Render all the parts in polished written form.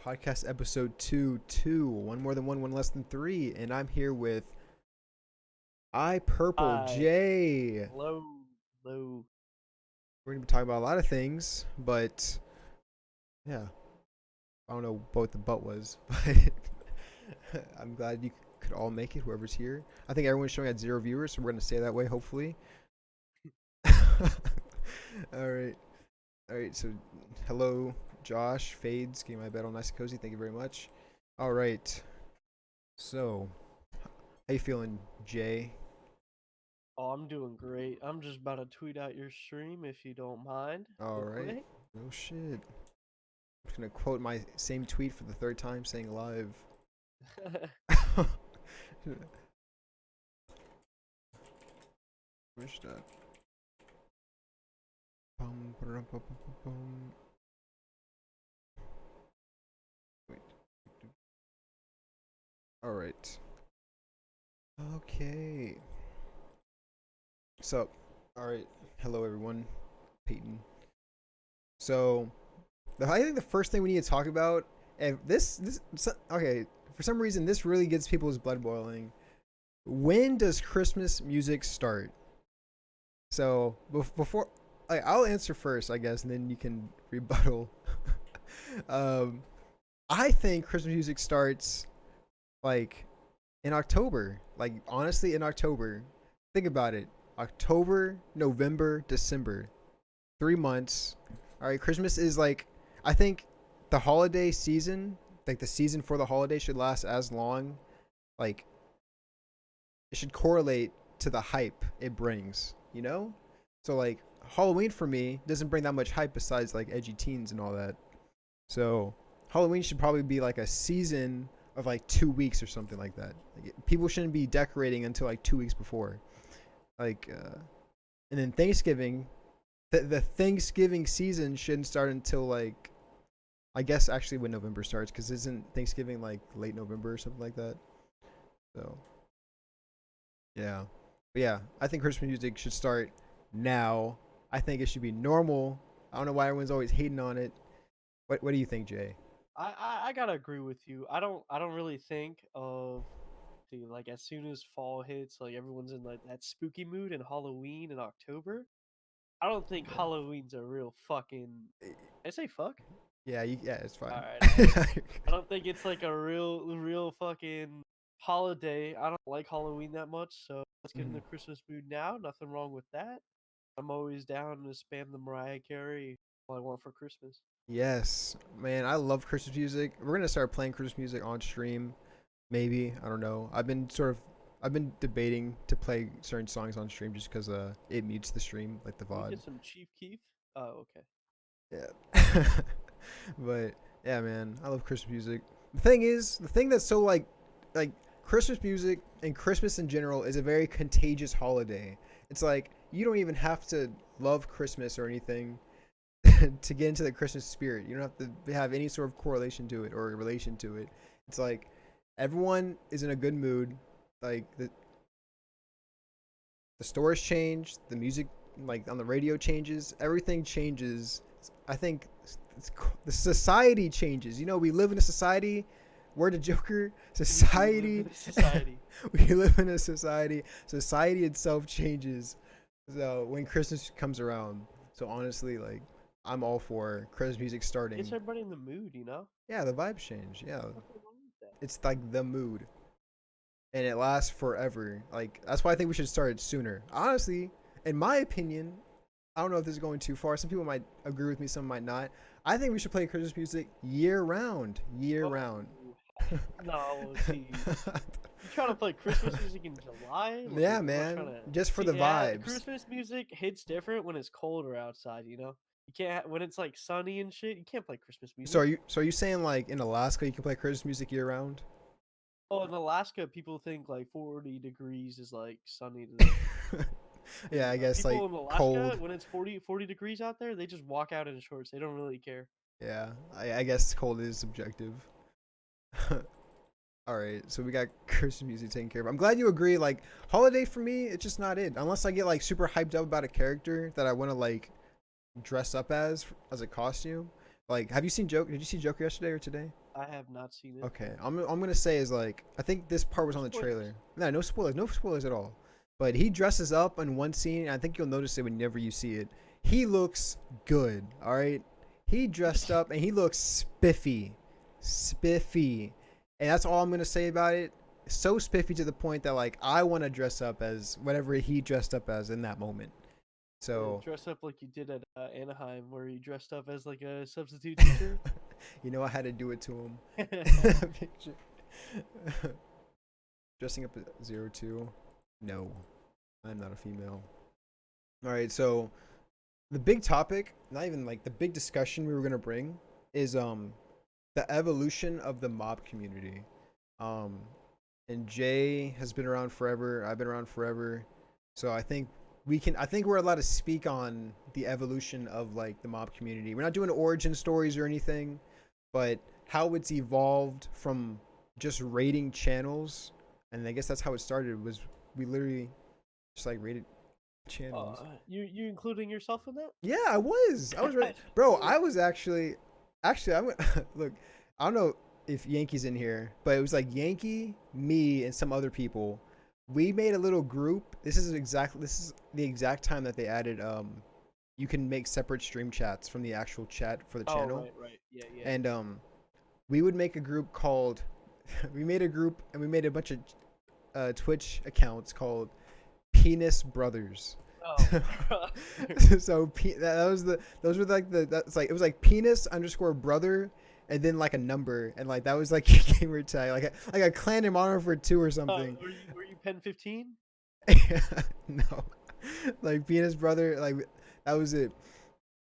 Podcast episode 2, one more than one less than three, and I'm here with I Purple Hi. J. Hello. Hello. We're gonna be talking about a lot of things, but yeah, I don't know what the but was, but I'm glad you could all make it. Whoever's here, I think everyone's showing at 0 viewers, so we're gonna stay that way, hopefully. all right, all right. So, hello, Josh Fades, getting my bed all nice and cozy. Thank you very much. All right. So, how you feeling, Jay? Oh, I'm doing great. I'm just about to tweet out your stream if you don't mind, All real right. quick. No shit. I'm just gonna quote my same tweet for the third time, saying live. Wish that. Wait. All right. Okay. So, all right. Hello, everyone. Peyton. So, I think the first thing we need to talk about, and okay, for some reason, this really gets people's blood boiling. When does Christmas music start? So before, I'll answer first, I guess, and then you can rebuttal. um, I think Christmas music starts like in October. Like honestly, in October. Think about it. October, November, December, 3 months. All right, Christmas is like I think the holiday season, like the season for the holiday, should last as long. Like it should correlate to the hype it brings, you know? So like Halloween for me doesn't bring that much hype besides like edgy teens and all that. So Halloween should probably be like a season of like 2 weeks or something like that. Like, people shouldn't be decorating until like 2 weeks before. Like, and then Thanksgiving, the Thanksgiving season shouldn't start until like I guess actually when November starts because isn't Thanksgiving like late November or something like that? So yeah. But yeah, I think Christmas music should start now. I think it should be normal. I don't know why everyone's always hating on it. What do you think, Jay? I gotta agree with you. I don't really think of the like as soon as fall hits, like everyone's in like that spooky mood in Halloween in October. I don't think Yeah. Halloween's a real fucking. I say fuck. Yeah, it's All fine. right, all right. I don't think it's like a real fucking holiday. I don't like Halloween that much, so let's get in Mhm. the Christmas mood now. Nothing wrong with that. I'm always down to spam the Mariah Carey all I want for Christmas. Yes, man, I love Christmas music. We're gonna start playing Christmas music on stream. Maybe I don't know. I've been debating to play certain songs on stream just because it mutes the stream like the Can we VOD. get some Chief Keef? Oh, okay. Yeah. But yeah, man, I love Christmas music. The thing that's so like Christmas music and Christmas in general is a very contagious holiday. It's like you don't even have to love Christmas or anything to get into the Christmas spirit. You don't have to have any sort of correlation to it or relation to it. It's like everyone is in a good mood. Like the stores change, the music like on the radio changes, everything changes. I think the society changes. You know, we live in a society. Word of Joker, We do live society. in a society. We live in a society. Society itself changes. So when Christmas comes around, so honestly, like I'm all for Christmas music Gets starting. everybody in the mood, you know? Yeah, the vibes change. Yeah, Nothing wrong with that. it's like the mood, and it lasts forever. Like that's why I think we should start it sooner. Honestly, in my opinion, I don't know if this is going too far. Some people might agree with me, some might not. I think we should play Christmas music year round. Year Oh, round. no, see. You trying to play Christmas music in July? Like, Yeah, I'm not trying man. to. Just for See, the yeah, vibes. Christmas music hits different when it's colder outside, you know? You can't, when it's like sunny and shit, you can't play Christmas So music. are you saying like in Alaska you can play Christmas music year round? Oh, in Alaska, people think like 40 degrees is like sunny to them. Yeah, And I guess like people in Alaska, cold. when it's 40 degrees out there, they just walk out in shorts. They don't really care. Yeah, I guess cold is subjective. All right, so we got Christmas music taken care of. I'm glad you agree. Like holiday for me, it's just not it. Unless I get like super hyped up about a character that I want to like dress up as a costume. Like, have you seen Joker? Did you see Joker yesterday or today? I have not seen it. Okay, I'm gonna say is like I think this part was No on the spoilers. trailer. No, no spoilers at all. But he dresses up in one scene. And I think you'll notice it whenever you see it. He looks good. All right, he dressed up and he looks spiffy, and that's all I'm gonna say about it. So spiffy to the point that like I want to dress up as whatever he dressed up as in that moment. Yeah, So dress up like you did at Anaheim, where you dressed up as like a substitute teacher. you know I had to do it to him. Picture. Dressing up at 02. No, I'm not a female. All right, so the big topic, not even like the big discussion we were gonna bring, is the evolution of the mob community. Um, and Jay has been around forever. I've been around forever, so I think we can. I think we're allowed to speak on the evolution of like the mob community. We're not doing origin stories or anything, but how it's evolved from just raiding channels, and I guess that's how it started. Was we literally just like raided channels. You including yourself in that? Yeah, I was. I was ready, bro. I was actually. I went. Look, I don't know if Yankee's in here, but it was like Yankee, me, and some other people. We made a little group. This is the exact time that they added. You can make separate stream chats from the actual chat for the Oh, channel, right. Yeah, yeah. and we would make a group called. We made a group and we made a bunch of Twitch accounts called Penis Brothers. Oh, bro. So that was the those were like the that's like it was like penis underscore brother and then like a number and like that was like your gamer tag like a clan and monitor for two or something. Were you Pen 15? No, like penis brother like that was it.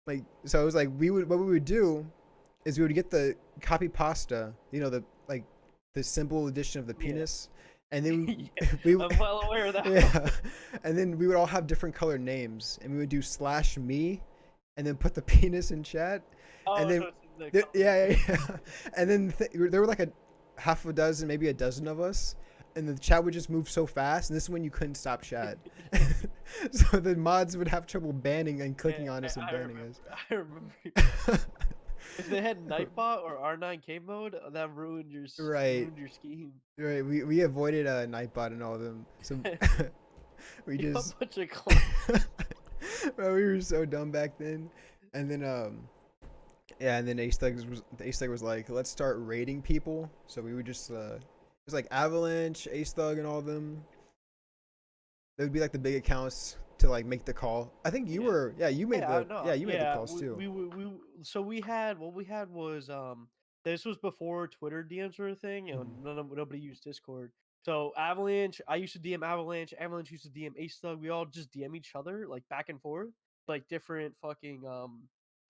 Like so it was like what we would do is we would get the copy pasta, the like the simple edition of the Yeah. penis, and then Yeah, we I'm well aware of that. yeah, and then we would all have different color names, and we would do slash me, and then put the penis in chat, and Oh, then so it's in the yeah, and then there were like a half a dozen, maybe a dozen of us, and the chat would just move so fast, and this is when you couldn't stop chat. So the mods would have trouble banning and clicking Yeah, on us and I banning remember. us. I remember. If they had Nightbot or R9K mode, that Right, ruined your scheme. right. We avoided Nightbot and all of them. So we You a just bunch of clowns. bro, we were so dumb back then. And then yeah, and then Ace Thug was like, let's start raiding people. So we would just it was like Avalanche, Ace Thug, and all of them. They would be like the big accounts to like make the call. I think you Yeah. were you made Yeah, you made the yeah. calls too. So we had what we had was this was before Twitter DMs were a thing, and Mhm. nobody used Discord. So Avalanche, I used to DM Avalanche. Avalanche used to DM Ace Thug. We all just DM each other like back and forth, like different fucking or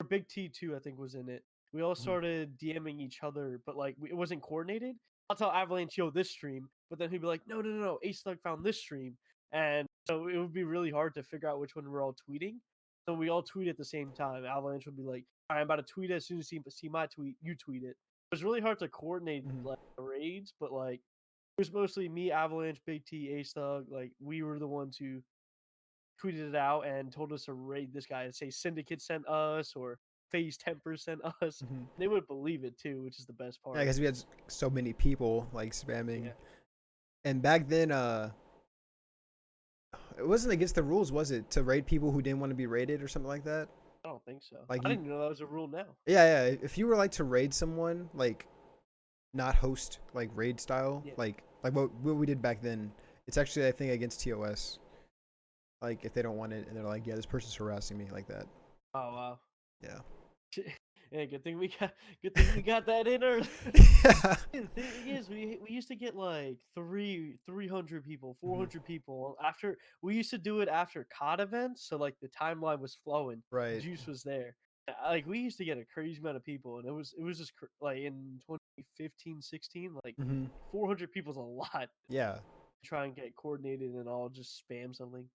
Big T too. I think was in it. We all Mhm. started DMing each other, but like it wasn't coordinated. I'll tell Avalanche, yo, this stream, but then he'd be like, no, no, no, no, Ace Thug found this stream, and so it would be really hard to figure out which one we're all tweeting. So we all tweet at the same time. Avalanche would be like, "All right, I'm about to tweet it. As soon as you see my tweet, you tweet it." It was really hard to coordinate Mhm. like the raids, but like it was mostly me, Avalanche, Big T, Ace Thug. Like we were the ones who tweeted it out and told us to raid this guy and say Syndicate sent us or Phase Temper sent us. Mhm. They would believe it too, which is the best Yeah, part. because we had so many people like spamming. Yeah, And back then, it wasn't against the rules, was it, to raid people who didn't want to be raided or something like that? I don't think so. Like I you, didn't know that was a rule now. yeah. If you were like to raid someone, like not host like raid style, Yeah. like what we did back then, it's actually I think against TOS. Like if they don't want it and they're like, yeah, this person's harassing me like that. Oh wow. Yeah. Yeah, good thing we got that in early. Yeah. The thing is, we used to get like 300 people, Mhm. 400 people after. We used to do it after COD events, so like the timeline was flowing, the Right. juice was there. Like we used to get a crazy amount of people, and it was just like in 2015, 16, like Hmm. 400 people's a lot. Yeah. Try and get coordinated and all just spam something.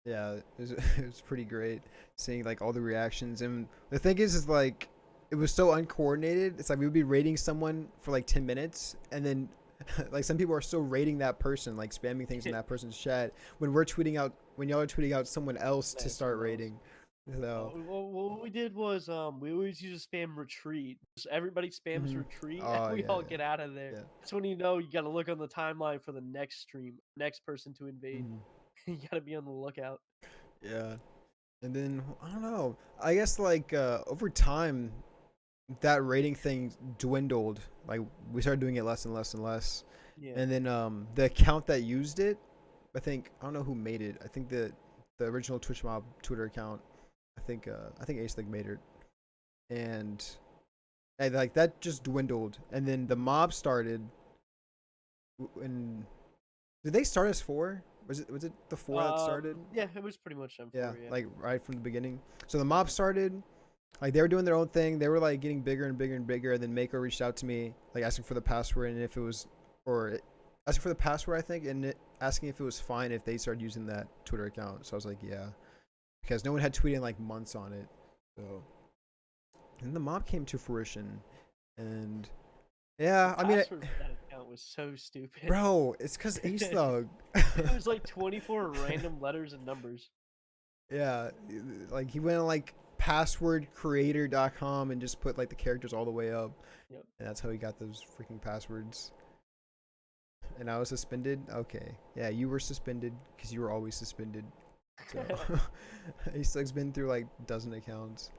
Yeah, it was pretty great seeing like all the reactions. And the thing is like it was so uncoordinated. It's like we would be rating someone for like 10 minutes, and then like some people are still rating that person, like spamming things in that person's chat when y'all are tweeting out someone else to Man, start someone else. rating. So, What we did was we always used to spam retreat. Just everybody spams mhm. retreat, and Oh we yeah, all get out of there. yeah, That's when you know you got to look on the timeline for the next stream, next person to yeah. invade. Mhm. You got to be on the lookout. Yeah. And then I don't know. I guess like over time, that rating thing dwindled. Like we started doing it less and less and less. Yeah. And then the account that used it, I don't know who made it. I think the original Twitch Mob Twitter account. I think Ace made it, and like that just dwindled. And then the mob started. And did they start as four? Was it the four that started? Yeah, it was pretty much Yeah, M4. Yeah. like right from the beginning. So the mob started. Like they were doing their own thing. They were like getting bigger and bigger and bigger. And then Mako reached out to me, like asking for the password and if it was, or asking for the password, I think, and asking if it was fine if they started using that Twitter account. So I was like, yeah, because no one had tweeted in like months on it. So, and the mob came to fruition, and The yeah, I mean, password for that account was so stupid. bro, it's because Ace Thug. It was like 24 random letters and numbers. Yeah, like he went on like passwordcreator.com and just put like the characters all the way up, Yep. and that's how he got those freaking passwords. And I was suspended. Okay, yeah, you were suspended because you were always suspended. So Ace been through like a dozen accounts,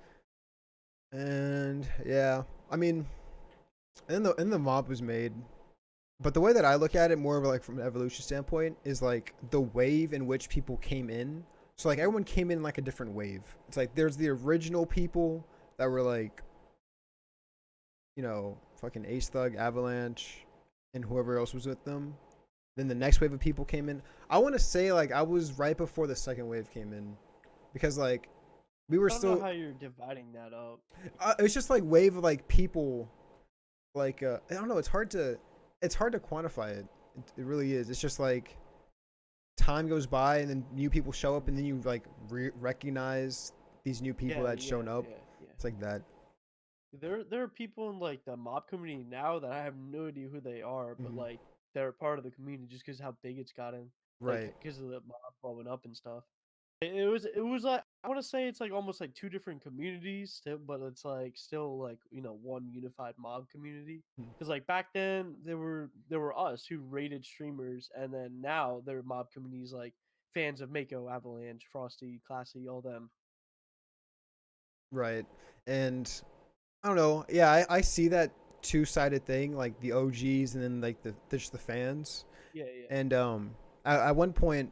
and yeah, I mean, and the mob was made. But the way that I look at it, more of like from an evolution standpoint, is like the wave in which people came in. So like everyone came in like a different wave. It's like there's the original people that were like, fucking Ace Thug, Avalanche, and whoever else was with them. Then the next wave of people came in. I want to say like I was right before the second wave came in, because like we were I don't know still. how you're dividing that up. It's just like wave of like people, like I don't know. It's hard to quantify it. It really is. It's just like time goes by and then new people show up and then you like recognize these new people Yeah, that's shown yeah, up. yeah, yeah. It's like that. There are people in like the mob community now that I have no idea who they are, but Hmm. like they're part of the community just because how big it's gotten, like Right. because of the mob blowing up and stuff. It was like I want to say it's like almost like two different communities, still, but it's like still like one unified mob community. Hmm. Because like back then there were us who rated streamers, and then now there are mob communities like fans of Mako, Avalanche, Frosty, Classy, all them. Right. And I don't know. Yeah, I see that two-sided thing, like the OGs and then like just the fans. Yeah, yeah. And at one point,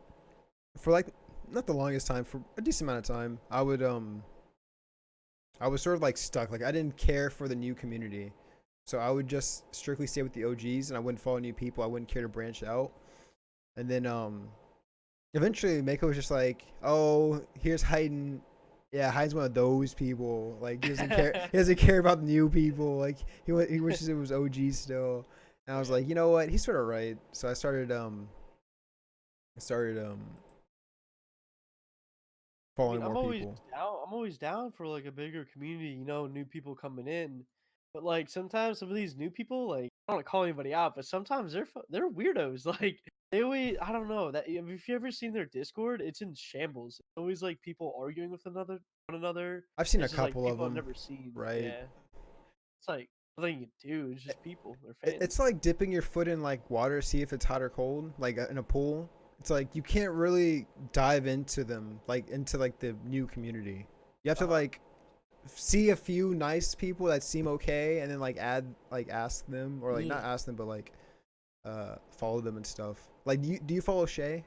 for like not the longest time, for a decent amount of time, I was sort of like stuck. Like I didn't care for the new community. So I would just strictly stay with the OGs and I wouldn't follow new people. I wouldn't care to branch out. And then eventually Mako was just like, "Oh, here's Hayden. Yeah, Hayden's one of those people. Like he doesn't care. He doesn't care about the new people. Like he wishes it was OG still." And I was Yeah. like, you know what? He's sort of right. So I started I mean, following more people. I'm always down for like a bigger community, new people coming in. But like sometimes some of these new people, like I don't want to call anybody out, but sometimes they're weirdos. Like they always, I don't know that if you ever seen their Discord, it's in shambles. It's always like people arguing with one another. I've seen a It's just like couple of people I've them, never seen. right? Yeah, it's like nothing you can do. It's just people. They're fans. It's like dipping your foot in like water, see if it's hot or cold, like in a pool. It's like you can't really dive into them, like into like the new community. You have to Uh, like see a few nice people that seem okay, and then like ask them, or like not mm. ask them, but like follow them and stuff. Like do you follow Shay?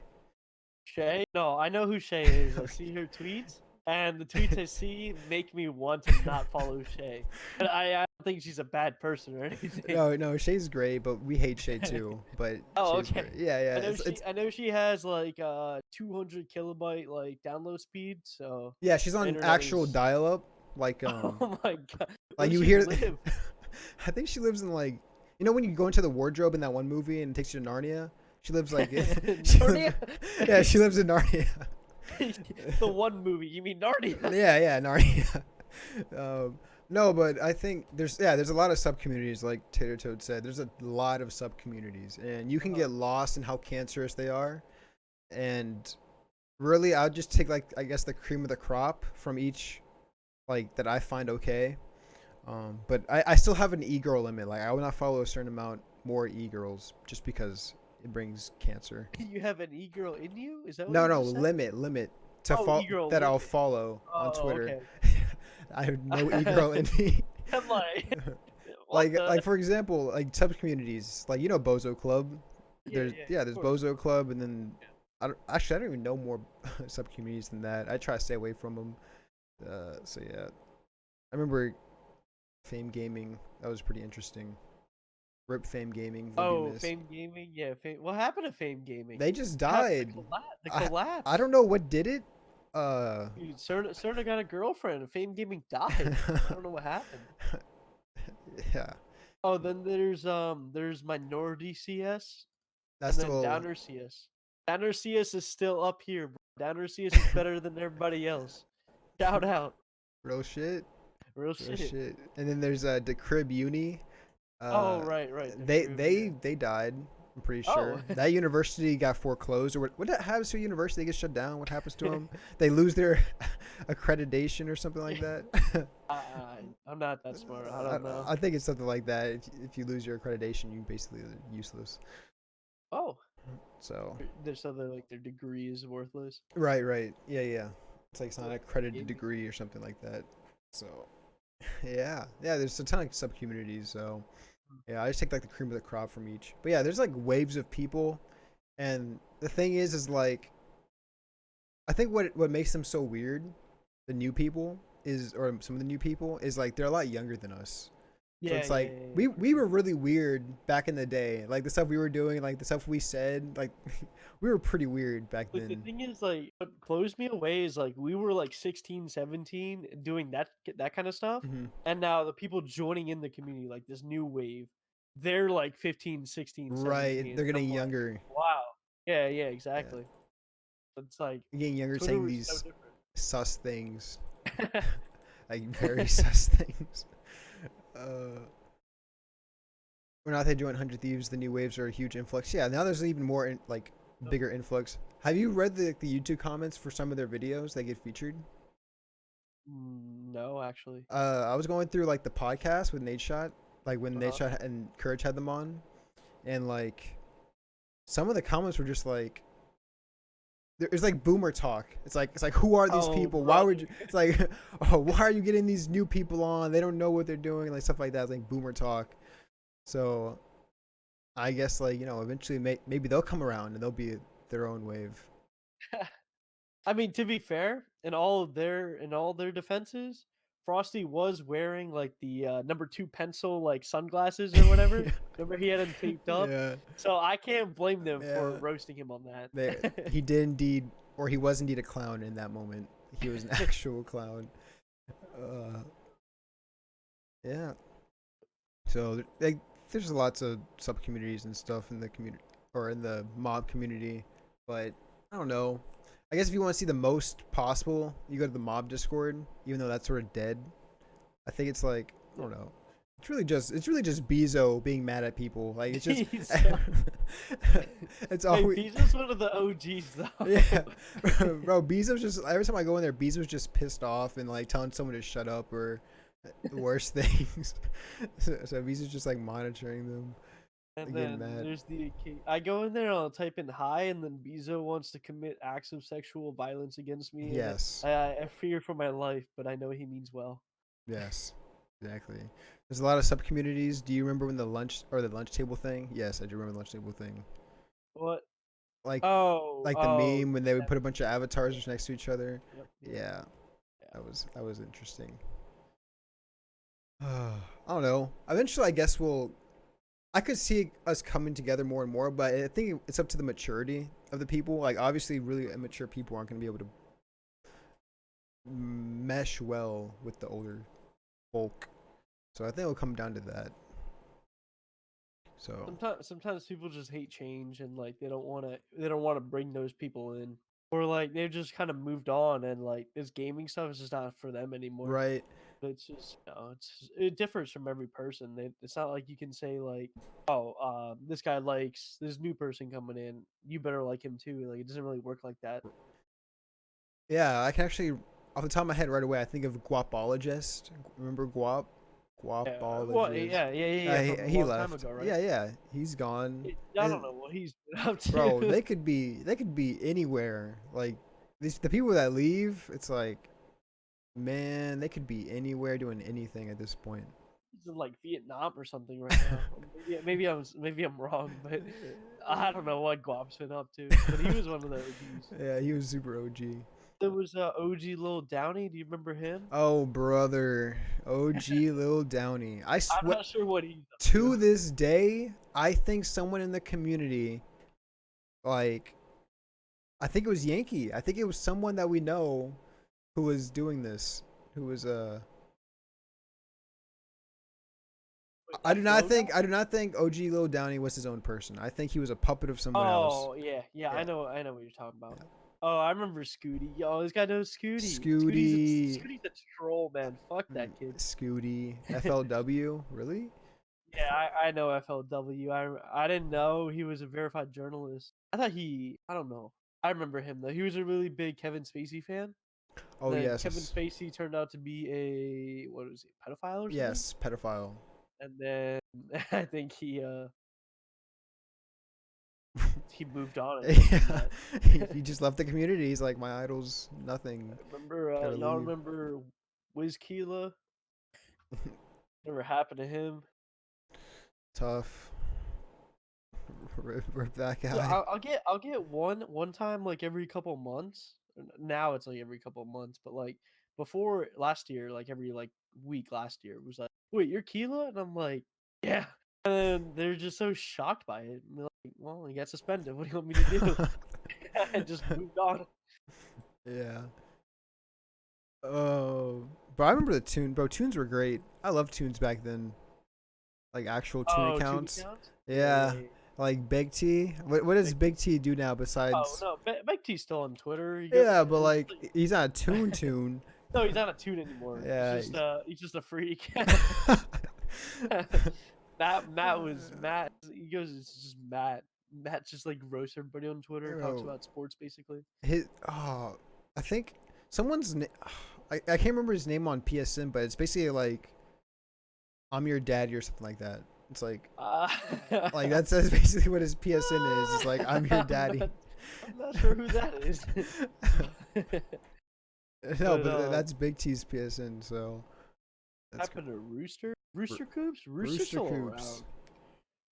Shay? No, I know who Shay is. I see her tweets, and the tweets I see make me want to not follow Shay. But I don't think she's a bad person or anything. No, Shay's great, but we hate Shay too. But Oh, Shay's okay. great. Yeah, yeah. It's I know she has like 200 kilobyte like download speed, so yeah. She's the on internet actual is. dial-up, like Oh my god, where like does you she hear. live? I think she lives in like when you go into the wardrobe in that one movie and it takes you to Narnia. She lives like she lives, Narnia? yeah, she lives in Narnia. The one movie, you mean Narnia? Yeah, Narnia. No, but I think there's a lot of sub communities like Tater Toad said. There's a lot of sub communities, and you can Uh, get lost in how cancerous they are, and really, I'll just take like I guess the cream of the crop from each like that I find okay. But I still have an e-girl limit. Like I will not follow a certain amount more e-girls just because it brings cancer. You have an e-girl in you? Is that what No, you no, just said? limit to Oh, e-girl that I'll limit. follow on Oh, Twitter. okay. I have no e-girl in me. I'm like, what Like the? for example, like sub communities, like Bozo Club. Yeah, yeah, of There's course. Bozo Club, and then I don't even know more sub communities than that. I try to stay away from them. So yeah, I remember Fame Gaming. That was pretty interesting. Rip Fame Gaming will be Oh, missed. Fame Gaming. Yeah, Fame. What happened to Fame Gaming? They just What happened? The died. collapse. The I I collapse. don't know what did it. Uh, Dude, Cerna got a girlfriend. And Fame Gaming died. I don't know what happened. yeah, Oh, then there's Minority CS, that's and then still Downer CS. Downer CS is still up here, bro. Downer CS is better than everybody else. Shout out, real shit. real Real shit. shit. And then there's Decryb Uni. Oh, Uh, right, the crib, yeah. they died. I'm pretty Oh, sure that university got foreclosed. Or what happens to a university? They get shut down. What happens to them? They lose their accreditation or something like that. I'm not that smart. I don't know. I think it's something like that. If you lose your accreditation, you basically are useless. Oh, So there's something like their degree is worthless. right, yeah. It's like it's not Well, an accredited gaming. degree or something like that. So yeah. There's a ton of sub communities. So yeah, I just take like the cream of the crop from each. But yeah, there's like waves of people, and the thing is like I think what makes them so weird, the new people is or some of the new people is like they're a lot younger than us. So it's like Yeah, for we sure. were really weird back in the day. Like the stuff we were doing, like the stuff we said, like we were pretty weird back Like the then. thing is, like, what blows me away is like we were like 16, 17 doing that kind of stuff, Hmm. and now the people joining in the community, like this new wave, they're like 15, 16, Right, 17. they're And getting I'm like, younger. wow. Yeah, Yeah, exactly. It's like they're getting younger, Twitter saying was so these different. sus things, like very sus things. Uh, When not they join 100 Thieves, the new waves are a huge influx. Yeah, now there's even more like bigger influx. Have you read the YouTube comments for some of their videos that get featured? No, actually. I was going through like the podcast with Nate Shot, like when Nate Uh-huh. Shot and Courage had them on, and like some of the comments were just like it's like boomer talk. It's like who are these Oh, people? Why brother. would you? It's like oh, why are you getting these new people on? They don't know what they're doing, like stuff like that. It's like boomer talk. So I guess like eventually maybe they'll come around and they'll be their own wave. I mean, to be fair, in all their defenses, Frosty was wearing like the number two pencil like sunglasses or whatever. Remember he had them taped up, Yeah, so I can't blame them for yeah. roasting him on They, that. he did indeed, or he was indeed a clown in that moment. He was an actual clown. Uh, yeah. So like, there's lots of sub communities and stuff in the community or in the mob community, but I don't know. I guess if you want to see the most possible, you go to the mob Discord, even though that's sort of dead. I think it's like I Yeah. don't know. It's really just Bezo being mad at people. Like it's just Pizza. it's Hey, always Pizza's one of the OGs though. yeah, bro. Bezo's just every time I go in there, Bezo's just pissed off and like telling someone to shut up or worse things. So Bezo's just like monitoring them, And like, getting then mad. there's I go in there and I'll type in hi, and then Bezo wants to commit acts of sexual violence against me, and Yes, I fear for my life, but I know he means well. yes, exactly. There's a lot of sub communities. Do you remember when the lunch table thing? Yes, I do remember the lunch table thing. What? Like like the Oh, meme when they would put a bunch of avatars next to each other. yep, Yeah, yeah. that was interesting. I don't know. Eventually, I guess I could see us coming together more and more, but I think it's up to the maturity of the people. Like, obviously, really immature people aren't going to be able to mesh well with the older folk. So I think it'll come down to that. So, Sometimes people just hate change, and like they don't want to bring those people in, or like they've just kind of moved on, and like this gaming stuff is just not for them anymore. right. It's just it differs from every person. It's not like you can say like, oh, this guy likes this new person coming in, you better like him too. Like it doesn't really work like that. Yeah, I can actually, off the top of my head right away, I think of Guapologist. Remember Guap? Yeah, well, Guapologist. yeah, from a He long time left. ago, right? Yeah, he's gone. I don't And know what he's been up bro, to. they could be anywhere. Like the people that leave, it's like, man, they could be anywhere doing anything at this point. He's in like Vietnam or something right now. Maybe I'm wrong, but I don't know what Guap's been up to. But he was one of the OGs. Yeah, he was super OG. There was OG Lil Downey. Do you remember him? Oh, brother. OG Lil Downey. I I'm swear, not sure what he's up to. to this day, I think someone in the community, like, I think it was Yankee. I think it was someone that we know who was doing this. Who was Wait, that flow guy? I do not think OG Lil Downey was his own person. I think he was a puppet of someone else. Oh yeah. Yeah. I know what you're talking about. Yeah. Oh, I remember Scooty. Yo, this guy knows Scooty. Scooty. Scooty's a troll, man. Fuck that kid. Scooty. FLW. Really? Yeah, I know FLW. I didn't know he was a verified journalist. I don't know. I remember him though. He was a really big Kevin Spacey fan. Oh Then yes. Kevin Spacey turned out to be a what was he, pedophile or something? Yes, pedophile. And then I think he moved on. I think from Yeah, that. he just left the community. He's like, my idol's nothing. Remember Gotta y'all leave. remember Wiz Keela? Never happened to him. Tough. Rip that So guy. I'll get one time like every couple months. Now it's like every couple months, but like before last year, like every like week last year it was like, wait, you're Keela? And I'm like, yeah. And then they're just so shocked by it. And they're like, well, he got suspended. What do you want me to do? I just moved on. Yeah. Oh, but I remember the tune, bro. Tunes were great. I loved tunes back then. Like actual tune Oh, tune accounts. accounts? Yeah. Yeah. Like Big T. What does Big, Big T do now oh besides? no, Big T's still on Twitter. Yeah, but He's like he's not a tune. no, he's not a tune anymore. Yeah. He's just a freak. Matt. He goes, it's just Matt. Matt just like roasts everybody on Twitter, talks Bro, about sports basically. his I think someone's I can't remember his name on PSN, but it's basically like I'm your daddy or something like that. It's Uh, like that's basically what his PSN is. It's like I'm your daddy. I'm not sure who that is. No, But but that's Big T's PSN, so that's happened to Rooster? Rooster Ro- Coops? Rooster's Rooster still Coops. around.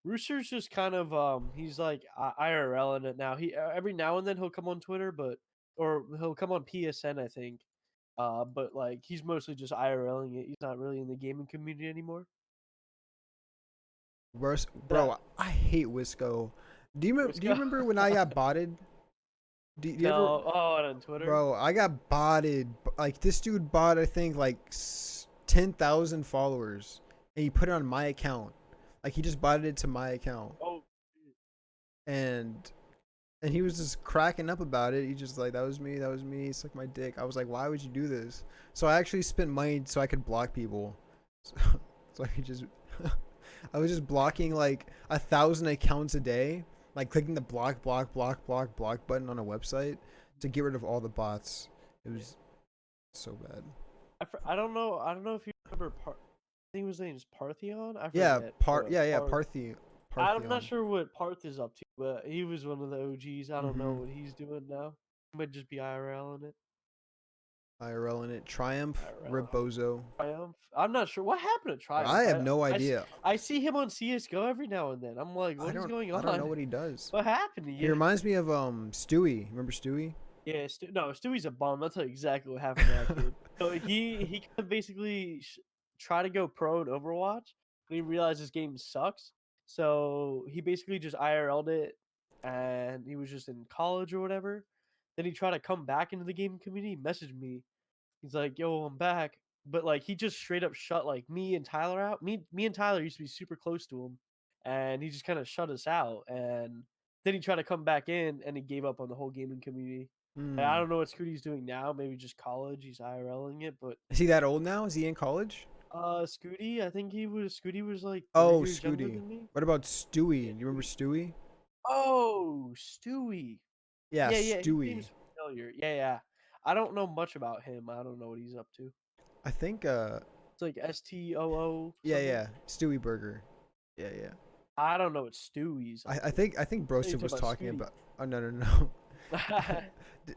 Rooster's just kind of he's like IRL in it now. He every now and then he'll come on Twitter, but or he'll come on PSN, I think. But like he's mostly just IRLing it. He's not really in the gaming community anymore. That Bro, I hate Wisco. Do you Briscoe. remember when I got botted? Do you ever? No, oh, and on Twitter. Bro, I got botted. Like this dude bought, I think, like 10,000 followers, and he put it on my account. Like he just bought it to my account, Oh, and he was just cracking up about it. He just like, that was me. He sucked my dick. I was like, why would you do this? So I actually spent money so I could block people. So, so I could just, I was just blocking like 1,000 accounts a day, like clicking the block button on a website to get rid of all the bots. It was so bad. I don't know if you remember. I think his name's Partheon. I Yeah, forget. I'm not Partheon. sure what Parth is up to, but he was one of the OGs. I don't know Mm-hmm. what he's doing now. He might just be IRL in it. IRL in it. Triumph, IRL. Rebozo. Triumph. I'm not sure what happened to Triumph. I have no idea. I see him on CS:GO every now and then. I'm like, what is going on? I don't know what he does. What happened to He you? reminds me of Stewie. Remember Stewie? Yeah, no, Stewie's a bum. I'll tell you exactly what happened to that kid. So he kind of basically tried to go pro in Overwatch, and he realized this game sucks. So he basically just IRL'd it, and he was just in college or whatever. Then he tried to come back into the gaming community. He messaged me. He's like, "Yo, I'm back," but like he just straight up shut like me and Tyler out. Me and Tyler used to be super close to him, and he just kind of shut us out. And then he tried to come back in, and he gave up on the whole gaming community. I Hmm. don't know what Scooty's doing now. Maybe just college. He's IRLing it, but Is he that old now? Is he in college? Scooty, I think Scooty was like 3 Oh, years younger Scooty. than me. What about Yeah, Stewie? You remember Stewie. Stewie? Oh, Stewie. Yeah, Yeah, his Stewie. name's familiar. Yeah. I don't know much about him. I don't know what he's up to. I think It's like STOO yeah, something. yeah, Stewie Burger. Yeah, yeah. I don't know what Stewie's up to. I think You Broseph talking was about talking Scooty? about. Oh no, no, no.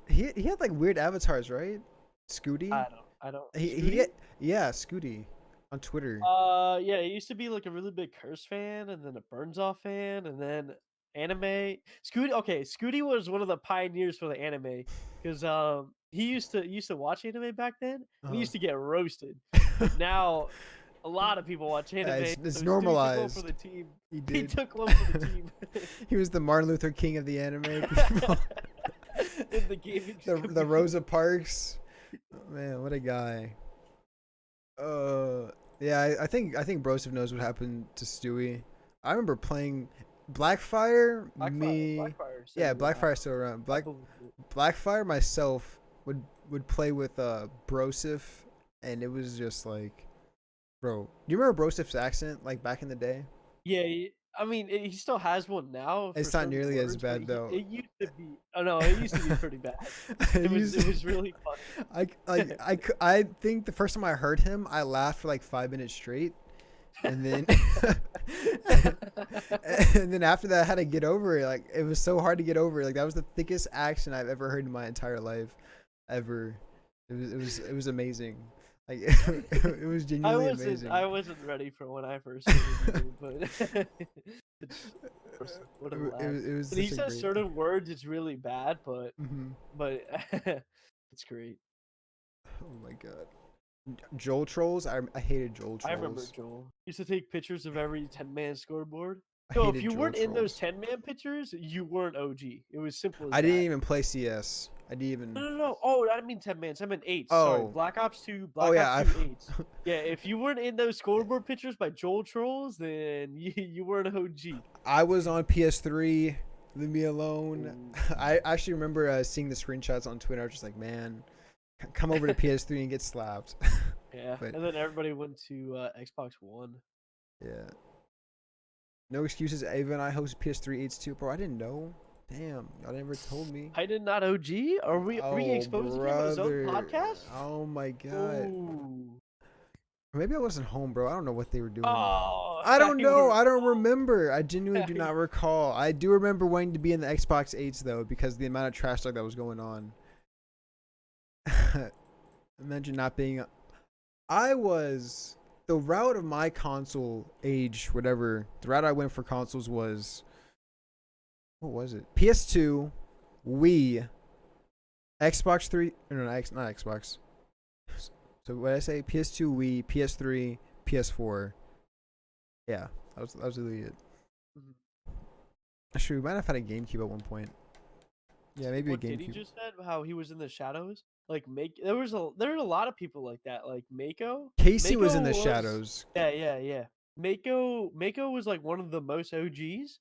He had like weird avatars, right? Scooty. I don't. He Scooty? had, yeah, Scooty on Twitter. Yeah, he used to be like a really big Curse fan, and then a Burns Off fan, and then anime. Scooty, okay, Scooty was one of the pioneers for the anime because he used to watch anime back then, and he Uh, used to get roasted. But now, a lot of people watch anime, it's so Stewie took one for normalized. the team. He He did. took one for the team He was the Martin Luther King of the anime people. in the gaming The community. Rosa Parks. Oh, man, what a guy. Yeah, I think Broseph knows what happened to Stewie. I remember playing Blackfire. Blackfire's Yeah, still alive. Blackfire's still around. I believe it. Blackfire myself would play with Broseph, and it was just like, bro. Do you remember Broseph's accent like back in the day? Yeah, I mean, he still has one now for It's not certain nearly as words, but bad though. it used to be. Oh no, it used to be pretty bad. I It was used it was really funny. I think the first time I heard him, I laughed for like 5 minutes straight, and then and then after that, I had to get over it. Like it was so hard to get over it. Like that was the thickest accent I've ever heard in my entire life, ever. It was amazing. Like it was genuinely amazing. I wasn't ready for when I first heard it, but it's, what a laugh. It was When he such a says great. certain words, it's really bad, Hmm. but it's great. Oh my god. Joel trolls. I hated Joel I remember trolls. Joel used to take pictures of every 10-man scoreboard. I So if hated you Joel weren't in those trolls. 10-man pictures, you weren't OG. It was simple as I didn't that. even play CS. I didn't No, even. no, no. Oh, I didn't mean 10 mans. I meant eights. Sorry. Oh. Black Ops 2, Oh Black yeah. Ops 2 eights. Yeah, if you weren't in those scoreboard pictures by Joel Trolls, then you weren't an OG. I was on PS3. Leave me alone. Ooh. I actually remember seeing the screenshots on Twitter. I was just like, man, come over to PS3 and get slapped. Yeah, But and then everybody went to Xbox One. yeah, no excuses. Ava and I hosted PS3 8s too, bro. I didn't know. Damn, y'all never told me. I did not OG? Are we Oh, exposing him on his own brother. podcast? Oh my god. Ooh. Maybe I wasn't home, bro. I don't know what they were doing. Oh, I don't you know. were I don't wrong. remember. I genuinely do not recall. I do remember wanting to be in the Xbox 8s though, because of the amount of trash talk that was going on. Imagine not being. I was the route of my console age, whatever. The route I went for consoles was, what was it? PS2, Wii, Xbox 3. No, not Xbox. So what did I say? PS2, Wii, PS3, PS4. Yeah, that was really it. Mhm. Actually, we might have had a GameCube at one point. Yeah, maybe a What did he GameCube. just said? How he was in the shadows? Like there were a lot of people like that. Like Mako. Casey was Mako in the was shadows. yeah. Mako was like one of the most OGs,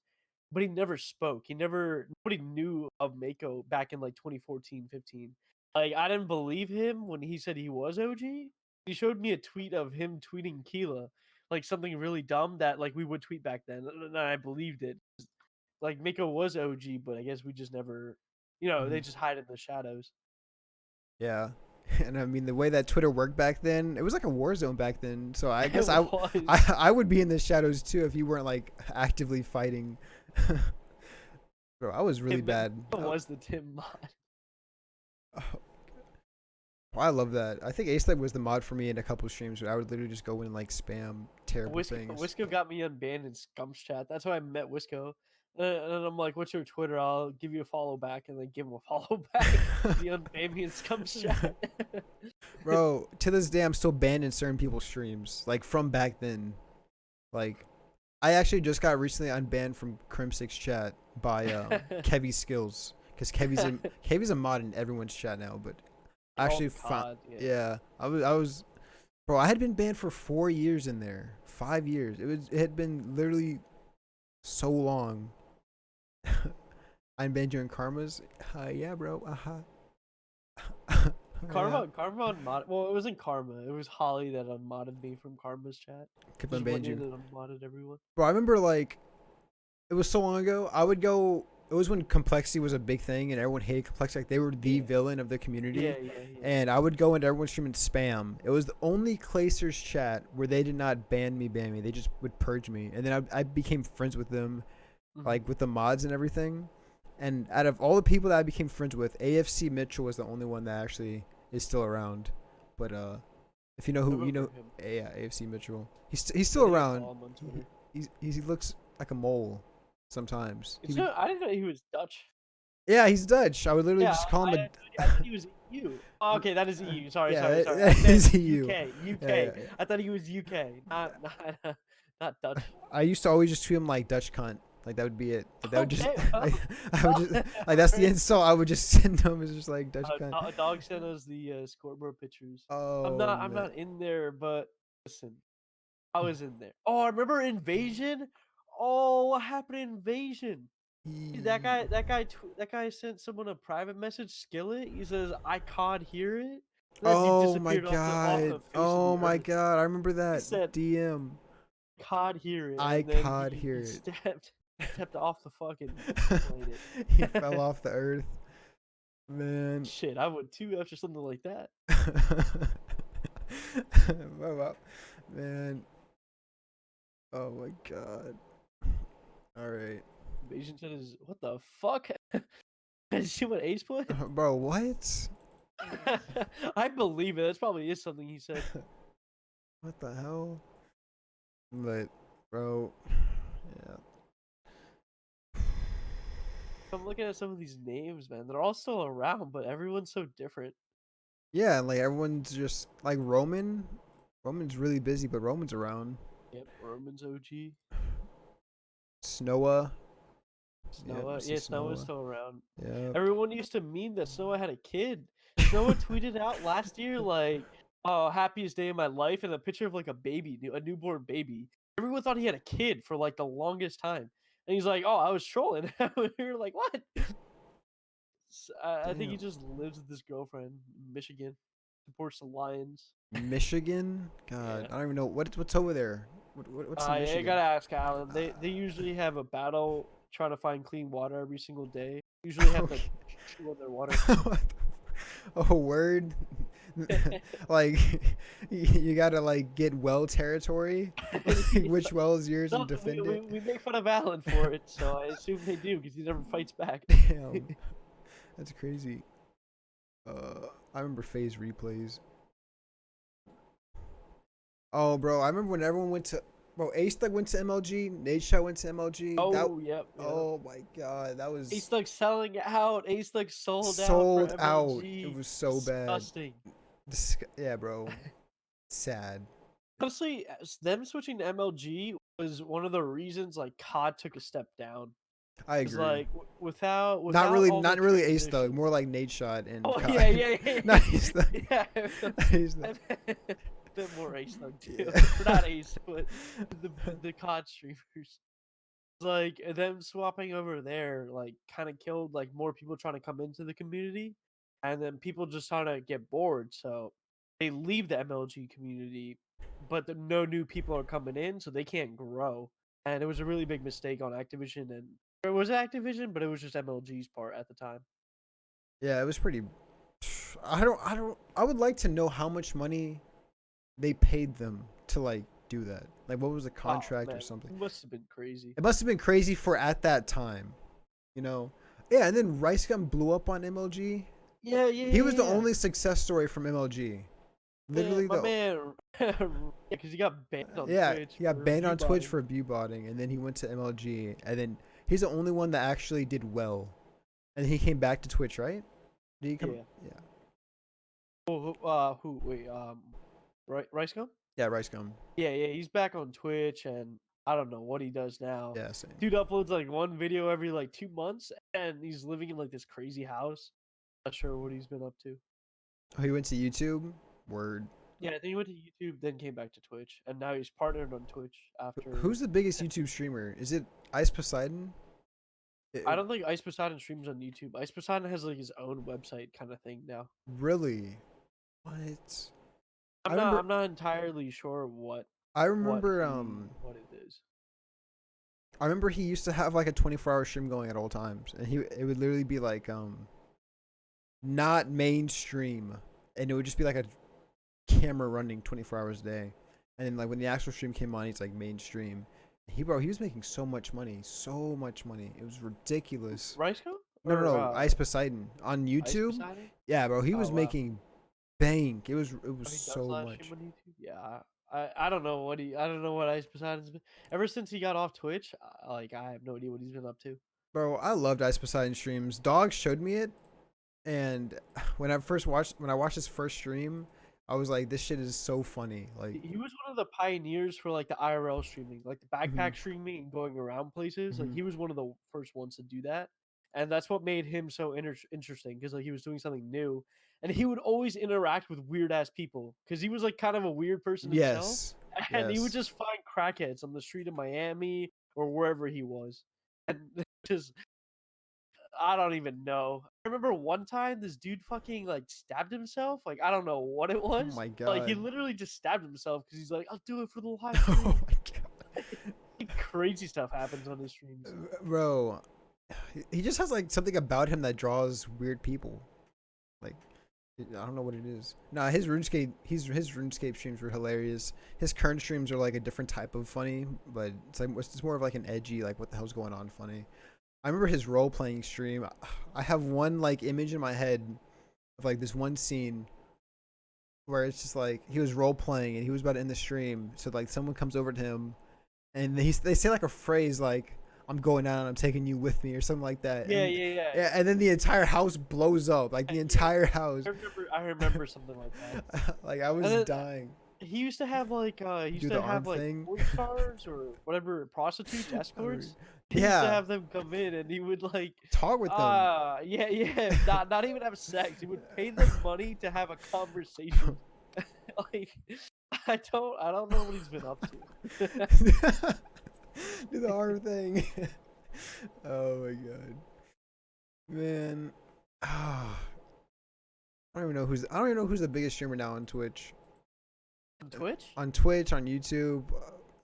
but he never spoke. Nobody knew of Mako back in like 2014, 15. Like I didn't believe him when he said he was OG. He showed me a tweet of him tweeting Keela, like something really dumb that like we would tweet back then, and I believed it. Like Mako was OG, but I guess we just never, they Mhm. just hide in the shadows. Yeah. And I mean the way that Twitter worked back then, it was like a war zone back then. So I guess It I was. I would be in the shadows too if you weren't like actively fighting. Bro, I was really Tim bad. was the Tim mod. Oh, I love that. I think Ace was the mod for me in a couple streams where I would literally just go in and like spam terrible things. Wisco got me unbanned in Scum's chat. That's how I met Wisco. And I'm like, "What's your Twitter? I'll give you a follow back," and then give him a follow back. He unbanned me in Scum's chat. Bro, to this day I'm still banned in certain people's streams. Like from back then. Like I actually just got recently unbanned from Crim6 chat by Kevy Skills. Because Kevy's a mod in everyone's chat now, but I actually found yeah. I was bro, I had been banned for 4 years in there. 5 years. It had been literally so long. I unbanned you in Karma's. Yeah, bro. Karma unmodded. Well, it wasn't Karma. It was Holly that unmodded me from Karma's chat. Kept Just unbanned went in you. and unmodded everyone. Bro, I remember like it was so long ago. I would go. was when complexity was a big thing and everyone hated complexity. Like they were the Yeah. villain of the community. Yeah, yeah, yeah. And I would go into everyone's stream and spam. It was the only Clasers chat where they did not ban me. They just would purge me. And then I became friends with them, Hmm. like with the mods and everything. And out of all the people that I became friends with, AFC Mitchell was the only one that actually is still around. But if you know I who, you remember know, him. yeah, AFC Mitchell. He's I still think I around. follow him on He, Twitter. he looks like a mole sometimes. He would, I didn't know he was Dutch. yeah, he's Dutch. I would literally Yeah, just call him I thought he was EU. Oh, okay, that is EU. Sorry, yeah, sorry, sorry. I that meant is you. UK. Yeah, yeah, UK. yeah. I thought he was UK, not Dutch. I used to always just treat him like Dutch cunt. Like that would be it. Like, that would just, Okay, well, I would just like that's the insult. I would just send him as just like Dutch cunt. Dog sent us the scoreboard pictures. Oh I'm man. not in there, but listen, I was in there. Oh, I remember Invasion. Oh, what happened in Invasion? Dude, that guy sent someone a private message. Skillet. He says, "I can't hear it." And that dude Oh my disappeared off god. the face of Oh the my earth. god. I remember He that said, DM. "Can't hear it," I and then can't hear it. he stepped off the fucking planet. He fell off the earth. Man. Shit, I would too after something like that. Wow. Man. Oh my god. All right. Invasion said, "Is what the fuck?" Did you see what Ace put? Bro, what? I believe it. That's probably is something he said. What the hell? But, bro, yeah. I'm looking at some of these names, man. They're all still around, but everyone's so different. Yeah, and like everyone's just like Roman. Roman's really busy, but Roman's around. Yep, Roman's OG. Snowa. Yep, I Snowa, see yeah, Snowa's Snowa. still around. Yep. Everyone used to meme that Snowa had a kid. Snowa tweeted out last year like, "Oh, happiest day of my life," and a picture of like a baby, a newborn baby. Everyone thought he had a kid for like the longest time, and he's like, "Oh, I was trolling." We were like, "What?" I think he Damn. just lives with his girlfriend in Michigan, supports the Lions. Michigan? God, Yeah. I don't even know what's over there. What's in Yeah, I Michigan? gotta ask Alan. Uh, They usually have a battle trying to find clean water every single day. Usually have to okay. chew on their water. Oh, word. Like you gotta like get well territory. Like Yeah. which well is yours and Something defend it. we make fun of Alan for it, so I assume they do because he never fights back. Damn, that's crazy. I remember phase replays. Oh, bro, I remember when everyone went to, bro, Ace like went to MLG, Nate Shot went to MLG. That, Oh, yep, yep. oh my god, that was Ace Thug selling out. Ace Thug sold out for sold out. It MLG. was so bad. Disgusting. Yeah, bro, sad. Honestly, them switching to MLG was one of the reasons like COD took a step down. I It's agree. like without all the Not really Ace Thug, transition. more like Nate Shot and Oh Kai. yeah, yeah, yeah, Not Ace Thug. yeah. Not Ace Thug. I meant a bit more Ace Thug too. Yeah. Or not Ace, but the COD streamers. Like them swapping over there, like kind of killed like more people trying to come into the community, and then people just trying to get bored, so they leave the MLG community, but no new people are coming in, so they can't grow. And it was a really big mistake on Activision, and it was Activision, but it was just MLG's part at the time. Yeah, it was pretty. I would like to know how much money they paid them to like do that. Like, what was the Oh contract or man, something? it must have been crazy. It must have been crazy for at that time, you know. Yeah, and then Rice Gum blew up on MLG. Yeah, yeah, He yeah, was the yeah. only success story from MLG. Man, Literally my the man, because he got banned on yeah, Twitch he got for banned on Twitch viewbotting. for view botting, and then he went to MLG, and then he's the only one that actually did well. And he came back to Twitch, right? Did he come? Yeah. Yeah, Who? Wait, Rice Gum? yeah, Rice Gum. Yeah, yeah, he's back on Twitch, and I don't know what he does now. Yeah, same. Dude uploads like one video every like 2 months, and he's living in like this crazy house. Not sure what he's been up to. Oh, he went to YouTube. Word. Yeah, I think he went to YouTube, then came back to Twitch, and now he's partnered on Twitch after. Who's the biggest YouTube streamer? Is it Ice Poseidon? I don't think Ice Poseidon streams on YouTube. Ice Poseidon has like his own website kind of thing now. Really? What? I I'm not. remember. I'm not entirely sure I remember. what it is. I remember he used to have like a 24-hour stream going at all times, and it would literally be like not mainstream, and it would just be like a camera running 24 hours a day, and then like when the actual stream came on, he's like mainstream. He was making so much money, so much money. It was ridiculous. Rice Gum No, no, or no. Ice Poseidon on Ice YouTube. Poseidon? Yeah, bro. He Oh was wow. making bank. It was Oh, he does so live stream much, on YouTube. Yeah, I don't know what I don't know what Ice Poseidon's been. Ever since he got off Twitch, like I have no idea what he's been up to. bro. I loved Ice Poseidon streams. Dog showed me it, and when I watched his first stream, I was like, this shit is so funny. Like, He was one of the pioneers for like the IRL streaming, like the mhm, backpack streaming and going around places. Like mhm. he was one of the first ones to do that, and that's what made him so interesting because like he was doing something new, and he would always interact with weird ass people because he was like kind of a weird person himself, Yes, and he would yes. just find crackheads on the street of Miami or wherever he was, and just I don't even know. I remember one time this dude fucking like stabbed himself. Like I don't know what it Oh was. my Like he god. literally just stabbed himself because he's like, I'll do it for the live Oh stream. my god. Crazy stuff happens on his streams. Bro, he just has like something about him that draws weird people. Like, I don't know what it is. Nah, his RuneScape streams were hilarious. His current streams are like a different type of funny, but it's more of like an edgy, like what the hell's going on funny. I remember his role playing stream. I have one like image in my head of like this one scene where it's just like he was role playing and he was about to end the stream. So like someone comes over to him and they say like a phrase like "I'm going out and I'm taking you with me" or something like that, Yeah, yeah, yeah. yeah, and then the entire house blows up, like the Yeah, entire house. I remember something like that. Like I And was then dying. he used to have like he used Do to the arm have like thing. porn stars or whatever prostitutes, escorts. He used to Yeah, have them come in and he would like talk with them. yeah, yeah, not even have sex. He would pay them money to have a conversation. Like I don't know what he's been up to. Do the arm thing. Oh my god, man. Ah, I don't even know who's the biggest streamer now on Twitch. On Twitch? On Twitch, on YouTube.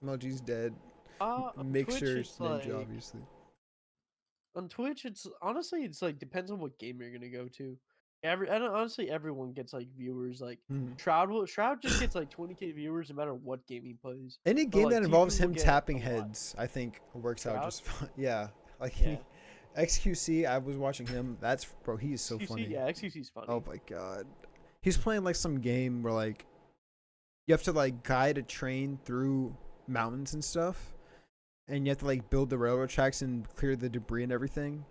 MLG's dead. On Twitch Mixers, it's Ninja, like obviously. on Twitch it's honestly it's like depends on what game you're gonna go to. Honestly everyone gets like viewers like Mhm. Shroud just gets like 20K viewers no matter what game he plays. Any But game like that involves Tfue will him get tapping a lot. heads, I think works out Shroud? just fine. Yeah, like Yeah. XQC. I was watching him. That's bro. He is so XQC, funny. yeah, XQC's Oh funny. my god. He's playing like some game where like you have to like guide a train through mountains and stuff, and you have to like build the railroad tracks and clear the debris and everything.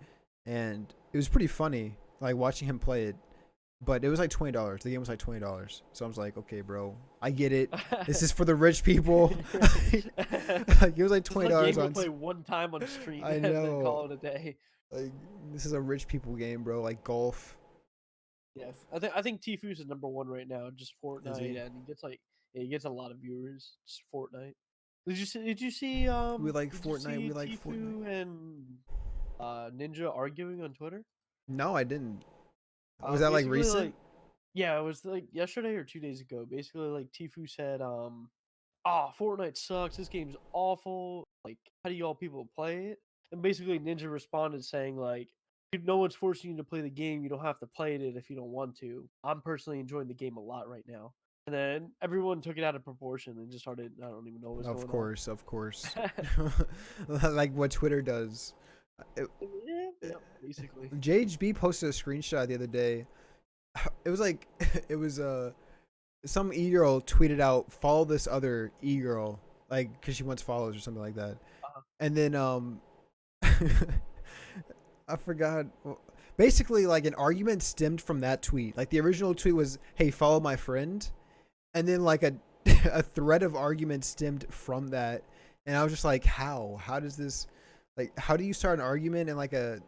And it was pretty funny, like watching him play it. But it was like $20. The game was like $20. So I was like, okay, bro, I get it. This is for the rich people. Like, it was like It's $20 like game we'll on. play one time on stream I and then know. call it a day. Like, this is a rich people game, bro. Like golf. Yeah, I think Tfue's is number one right now, just Is he? Fortnite, and he gets like yeah, he gets a lot of viewers. Just Fortnite. Did you see We like did you Fortnite. We see like Fortnite. Tfue and Ninja arguing on Twitter? No, I didn't. Was that like Basically recent? like yeah, it was like yesterday or 2 days ago. Basically like Tfue said ah, Fortnite sucks. This game's awful. Like, how do y'all people play it? And basically, Ninja responded saying, like, "Dude, no one's forcing you to play the game. You don't have to play it if you don't want to. I'm personally enjoying the game a lot right now." And then everyone took it out of proportion and just started, I don't even know what's Of going on. course, of course. Like what Twitter does. Yeah, basically. JHB posted a screenshot the other day. It was like it was some e-girl tweeted out, follow this other e-girl, like because she wants follows or something like that. Uh, And then I forgot. Basically, like an argument stemmed from that tweet. Like the original tweet was, "Hey, follow my friend," and then like a a thread of argument stemmed from that. And I was just like, how? How does this? Like, how do you start an argument and like a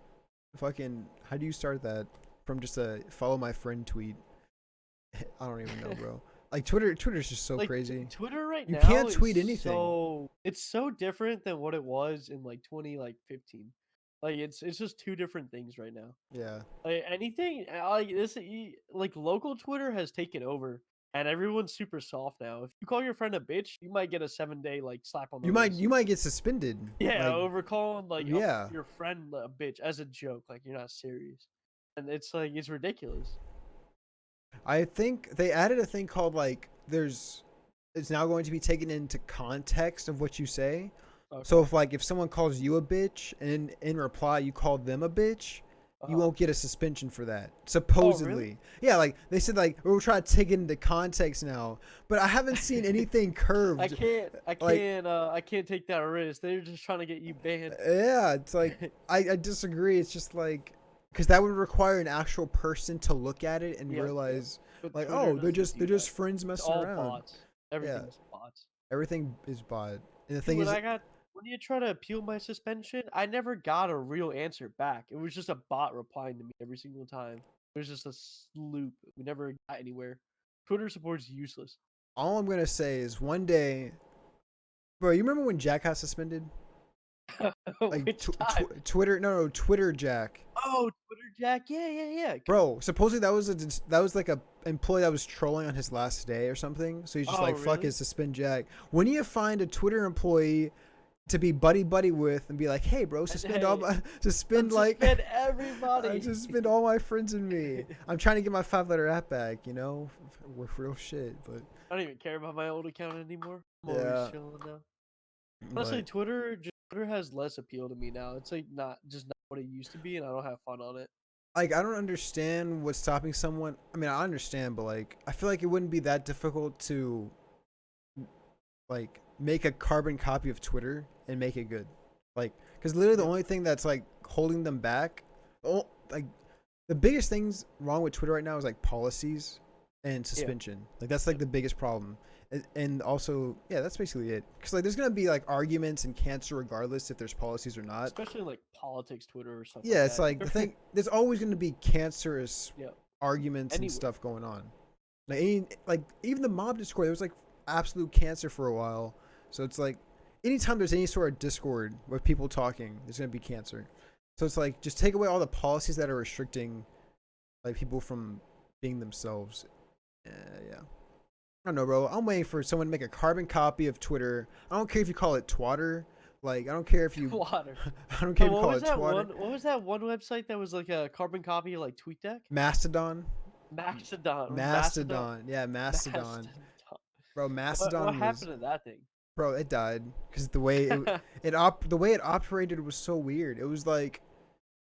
fucking? How do you start that from just a follow my friend tweet? I don't even know, bro. Like Twitter's just so like crazy. Twitter right You now can't is tweet anything. so it's so different than what it was in like 2015. Like it's just two different things right now. Yeah. Like anything like this like local Twitter has taken over. and everyone's super soft now. If you call your friend a bitch, you might get a 7-day like slap on the You wrist. might get suspended. Yeah, Like, over calling like yeah. your friend a bitch as a joke, like you're not serious, and it's like it's ridiculous. I think they added a thing called like it's now going to be taken into context of what you say. So Okay. if someone calls you a bitch and in reply you call them a bitch, you Uh-huh. won't get a suspension for that. Oh, really? Supposedly. Yeah, like they said like we're trying to take it into context now. But I haven't seen anything I curved. can't, I Like can't, I can't take that risk. They're just trying to get you banned. yeah, it's like I disagree. It's just like because that would require an actual person to look at it and Yep, yep. realize But like, Twitter oh, doesn't they're do that. just friends It's messing all around. bots. Yeah, Everything's bots. everything is bought. And the Dude, thing is, when you try to appeal my suspension, I never got a real answer back. It was just a bot replying to me every single time. It was just a loop. We never got anywhere. Twitter support's useless. all I'm gonna say is one day, bro. You remember when Jack got suspended? Like Which time? Twitter, no, Twitter Jack, Oh, Twitter Jack. Yeah, yeah, yeah. bro. Supposedly that was like a employee that was trolling on his last day or something. So he's just Oh, like, fuck it, really? suspend Jack. When you find a Twitter employee to be buddy buddy with and be like, hey, bro, And suspend all hey, my suspend like. unsuspend I everybody. just spend all my friends and me. I'm trying to get my 5-letter app back, you know, with real shit. But I don't even care about my old account anymore. I'm always yeah, chilling now. Honestly, but Twitter has less appeal to me now. It's like not what it used to be, and I don't have fun on it. like I don't understand what's stopping someone. I mean, I understand, but like I feel like it wouldn't be that difficult to like make a carbon copy of Twitter and make it good. Like, because literally the Yep. only thing that's like holding them back, oh, like the biggest things wrong with Twitter right now is like policies and Yeah. suspension. Like that's like Yep. the biggest problem. And also, yeah, that's basically it. Because like there's gonna be like arguments and cancer regardless if there's policies or not. Especially like politics, Twitter or stuff like Yeah, it's that. like the thing. There's always gonna be cancerous Yeah. arguments and Anywhere. stuff going on. Like even the mob Discord, there was like absolute cancer for a while. So it's like anytime there's any sort of Discord with people talking, there's gonna be cancer. So it's like just take away all the policies that are restricting like people from being themselves. Yeah. I don't know, bro. I'm waiting for someone to make a carbon copy of Twitter. I don't care if you call it Twatter. Like I don't care if you Water. I don't care Oh, if you what call was it that Twatter. one? What was that one website that was like a carbon copy of like TweetDeck? Mastodon. Mastodon. Mastodon. Yeah, Mastodon. Mastodon. Bro, What Mastodon was happened to that thing? bro, it died because the way it operated was so weird. It was like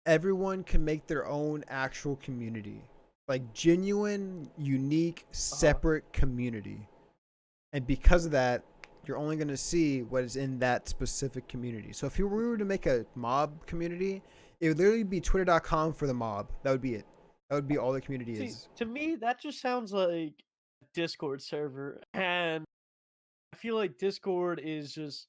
everyone can make their own actual community, like genuine, unique, Uh-huh. separate community, and because of that, you're only gonna see what is in that specific community. So if you were to make a mob community, it would literally be Twitter.com for the mob. That would be it. That would be all the community See, is. to me, that just sounds like a Discord server, and I feel like Discord is just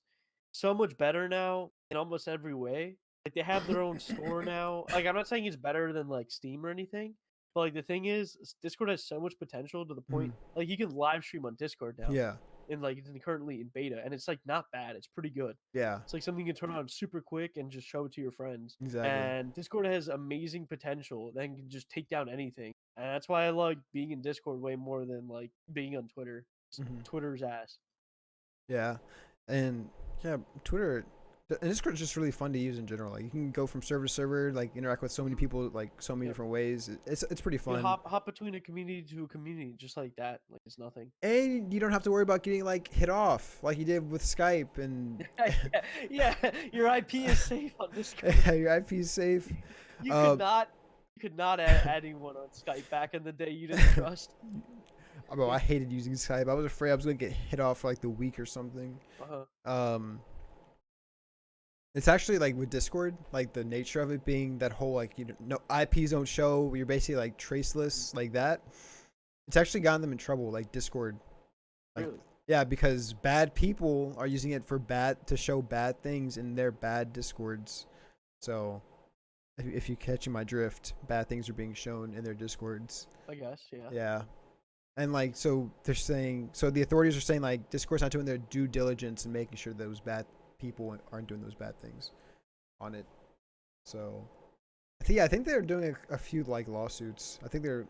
so much better now in almost every way. Like they have their own store now. Like I'm not saying it's better than like Steam or anything, but like the thing is, Discord has so much potential to the Mhm. point like you can live stream on Discord now, Yeah, and like it's currently in beta, and it's like not bad. It's pretty good. yeah, It's like something you can turn on super quick and just show it to your friends. exactly. And Discord has amazing potential. Then can just take down anything. And that's why I like being in Discord way more than like being on Twitter. Hmm. Twitter's ass. Yeah, and yeah, Twitter and Discord's just really fun to use in general. Like you can go from server to server, like interact with so many Mhm. people, like so many Yep. different ways. It's pretty You can fun, hop between a community to a community just like that. Like it's nothing. and you don't have to worry about getting like hit off like you did with Skype and yeah, yeah, your IP is safe on Discord. your IP is safe. You could Uh, not you could not add anyone on Skype back in the day you didn't trust. bro, I hated using Skype. I was afraid I was gonna get hit off for like the week or something. Uh-huh. Um, It's actually like with Discord, like the nature of it being that whole like no IPs don't show. You're basically like Mhm. traceless like that. It's actually gotten them in trouble, like Discord. Like Really? yeah, because bad people are using it for bad to show bad things in their bad Discords. So if you catching my drift, bad things are being shown in their Discords. I guess, yeah. Yeah. And like so they're saying so the authorities are saying like Discord's not doing their due diligence and making sure those bad people aren't doing those bad things on it. So I think they're doing a few like lawsuits. I think they're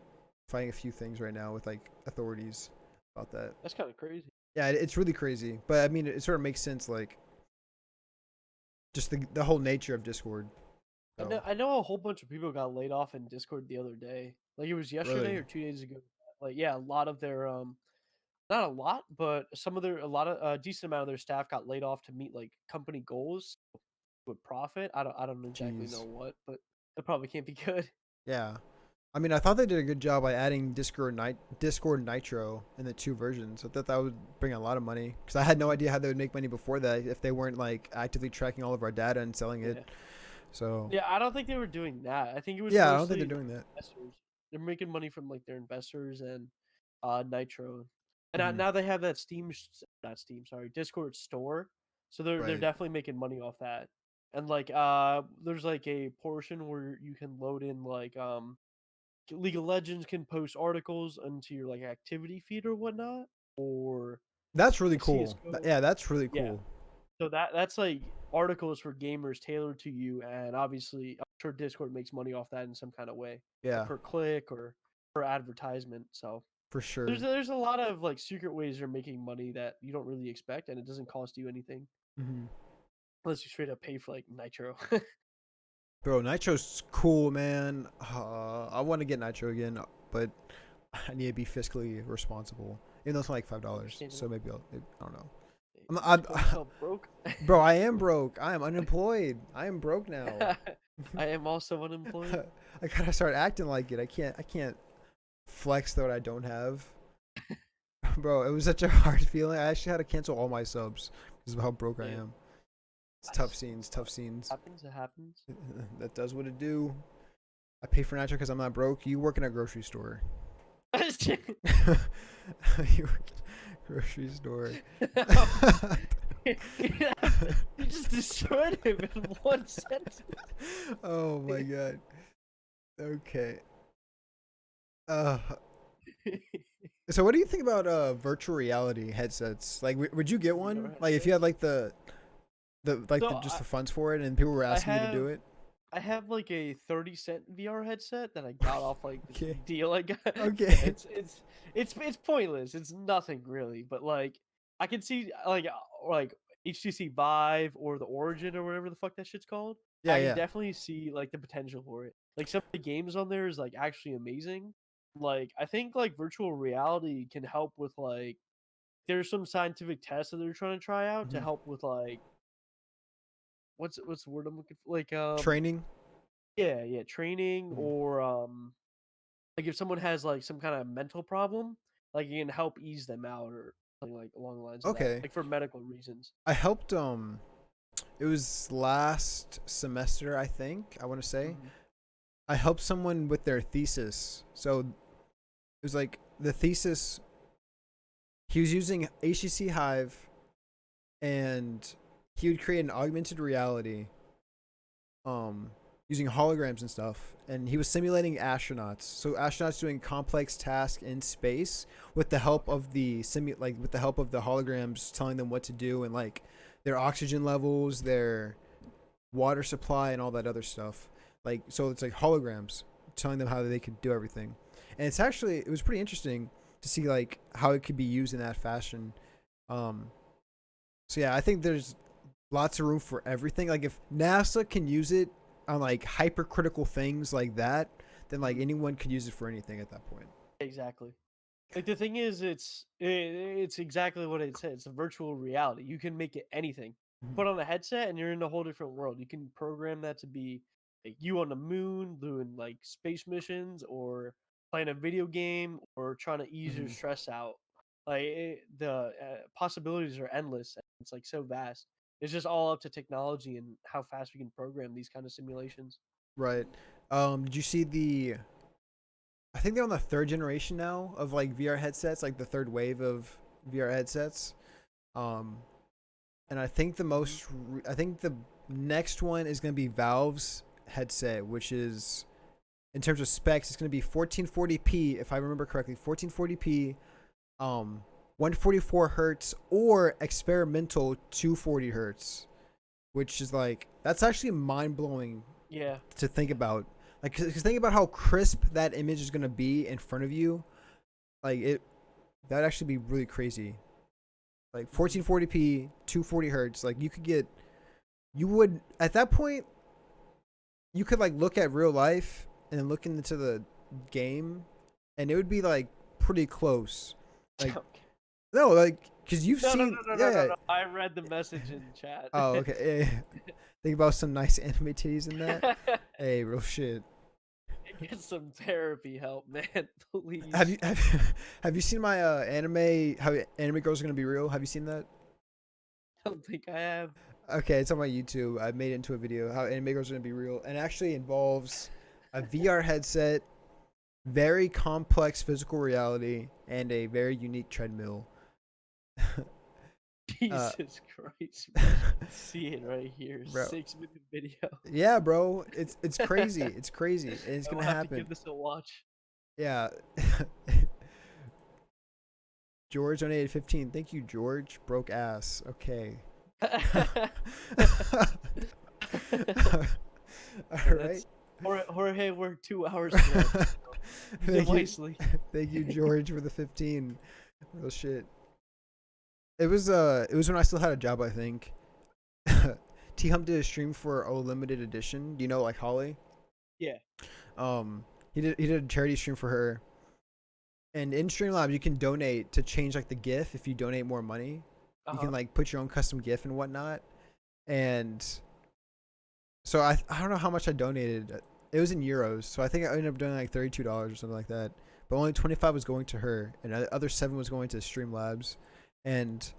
fighting a few things right now with like authorities. about that. That's kind of crazy. Yeah, it's really crazy, but I mean, it sort of makes sense, like just the whole nature of Discord. So I know a whole bunch of people got laid off in Discord the other day. Like it was yesterday really, or 2 days ago. Like yeah, a lot of their not a lot, but a lot of a decent amount of their staff got laid off to meet like company goals with profit. I don't exactly know jeez, what, but it probably can't be good. yeah. I mean, I thought they did a good job by adding Discord Nitro in the two versions. I thought that would bring a lot of money because I had no idea how they would make money before that if they weren't like actively tracking all of our data and selling it. Yeah. So Yeah, I don't think they were doing that. I think it was yeah, I don't think they're mostly like doing that. investors. They're making money from like their investors and Nitro. And Hmm. now they have that not Steam, sorry, Discord store. So they're Right. definitely making money off that. And like there's like a portion where you can load in like League of Legends can post articles into your like activity feed or whatnot, or That's really like cool. CS:GO. Yeah, that's really Yeah, cool. so that's like articles for gamers tailored to you, and obviously, I'm sure Discord makes money off that in some kind of way, like Yeah, per click or per advertisement. So for there's sure. there's a lot of like secret ways they're making money that you don't really expect, and it doesn't cost you anything Hmm. unless you straight up pay for like Nitro. Bro, Nitro's cool, man. I want to get Nitro again, but I need to be fiscally responsible. Even though it's only like $5, so Understandable. maybe I don't know. Just call yourself broke. Bro, I am broke. I am unemployed. I am broke now. I am also unemployed. I gotta start acting like it. I can't flex that I don't have. Bro, it was such a hard feeling. I actually had to cancel all my subs because of how broke I Yeah, am. It's tough scenes, tough scenes. happens. It happens. That does what it do. I pay for Nitro because I'm not broke. You work in a grocery store. You work in a grocery store. You just destroyed him in one sentence. Oh my god. Okay. Uh, so what do you think about virtual reality headsets? Like, would you get VR one? Like, if you had headsets. like So just the funds for it, and people were I asking you to do have it? I have like a 30-cent VR headset that I got off like this Okay. deal I got. Yeah, Okay. it's pointless. It's nothing really, but like I can see like HTC Vive or the Origin or whatever the fuck that shit's called. Yeah, I can yeah. definitely see like the potential for it. Like some of the games on there is like actually amazing. Like I think like virtual reality can help with like there's some scientific tests that they're trying to try out to Hmm. help with like what's the word I'm looking for? Like Training. yeah, training Mhm. or like if someone has like some kind of mental problem, like you can help ease them out or something like along the lines of that, Okay. like for medical reasons. I helped. It was last semester, I think. I want to say Hmm. I helped someone with their thesis. So it was like the thesis. He was using HTC Hive, and he would create an augmented reality um using holograms and stuff, and he was simulating astronauts, so astronauts doing complex tasks in space with the help Okay. of with the help of the holograms telling them what to do, and like their oxygen levels, their water supply, and all that other stuff. Like, so it's like holograms telling them how they could do everything. And it was pretty interesting to see like how it could be used in that fashion. um so yeah, I think there's lots of room for everything. Like, if NASA can use it on like hypercritical things like that, then like Hmm. anyone could use it for anything at that point. Exactly. Like the thing is, it's exactly what it says. It's a virtual reality. You can make it anything. Mhm. Put on a headset, and you're in a whole different world. You can program that to be like you on the moon doing like space missions, or playing a video game, or trying to ease your Mhm. stress out. Like the possibilities are endless. It's like so vast. It's just all up to technology and how fast we can program these kind of simulations. Right. Did you see I think they're on the third generation now of like VR headsets, like the third wave of VR headsets. Um, and Hmm. I think the next one is going to be Valve's headset, which is in terms of specs, it's going to be 1440p if I remember correctly, 1440p, 144 hertz or experimental 240 hertz, which is like that's actually mind blowing Yeah. to think about. Like, cause think about how crisp that image is going to be in front of you. Like, it That'd actually be really crazy. Like 1440p, 240 hertz. Like you would at that point, you could like look at real life and then look into the game, and it would be like pretty close. Like Okay. no, like because you've No, no, seen no, no, no, yeah. no, no. I read the message in chat. Oh, okay. Yeah. Think about some nice anime titties in that. Hey, real shit. Get some therapy help, man. Please. Have you seen my anime? How anime girls are gonna be real? Have you seen that? I don't think I have. Okay, it's on my YouTube. I made it into a video how anime girls are gonna be real, and it actually involves a VR headset, very complex physical reality, and a very unique treadmill. Jesus Christ, man. See it right here. Bro. 6-minute video. Yeah, bro, it's crazy. It's crazy, and it's I gonna will have to happen. give this a watch. Yeah. George donated 15. Thank you, George. Broke ass. Okay. All right. Jorge worked 2 hours today. Use it wisely. Thank you, George, for the 15. Real shit. It was when I still had a job, I think. T Hump did a stream for a limited edition. Do you know like Holly? Yeah. He did a charity stream for her. And in Streamlabs you can donate to change like the GIF if you donate more money. You can like put your own custom GIF and whatnot. And so I don't know how much I donated. It was in euros, so I think I ended up doing like $32 or something like that. But only 25 was going to her, and the other 7 was going to Streamlabs. And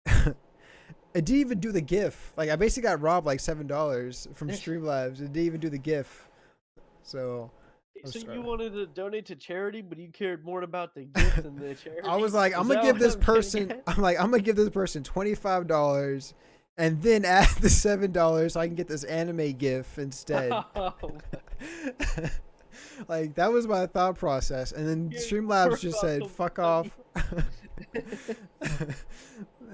it didn't even do the GIF. Like I basically got robbed like $7 from Streamlabs. It didn't even do the GIF. So you wanted to donate to charity, but you cared more about the gift than the charity. I was like, I'm gonna give this person $25 and then add the $7 so I can get this anime GIF instead. Oh. Like that was my thought process, and then Streamlabs just said fuck off.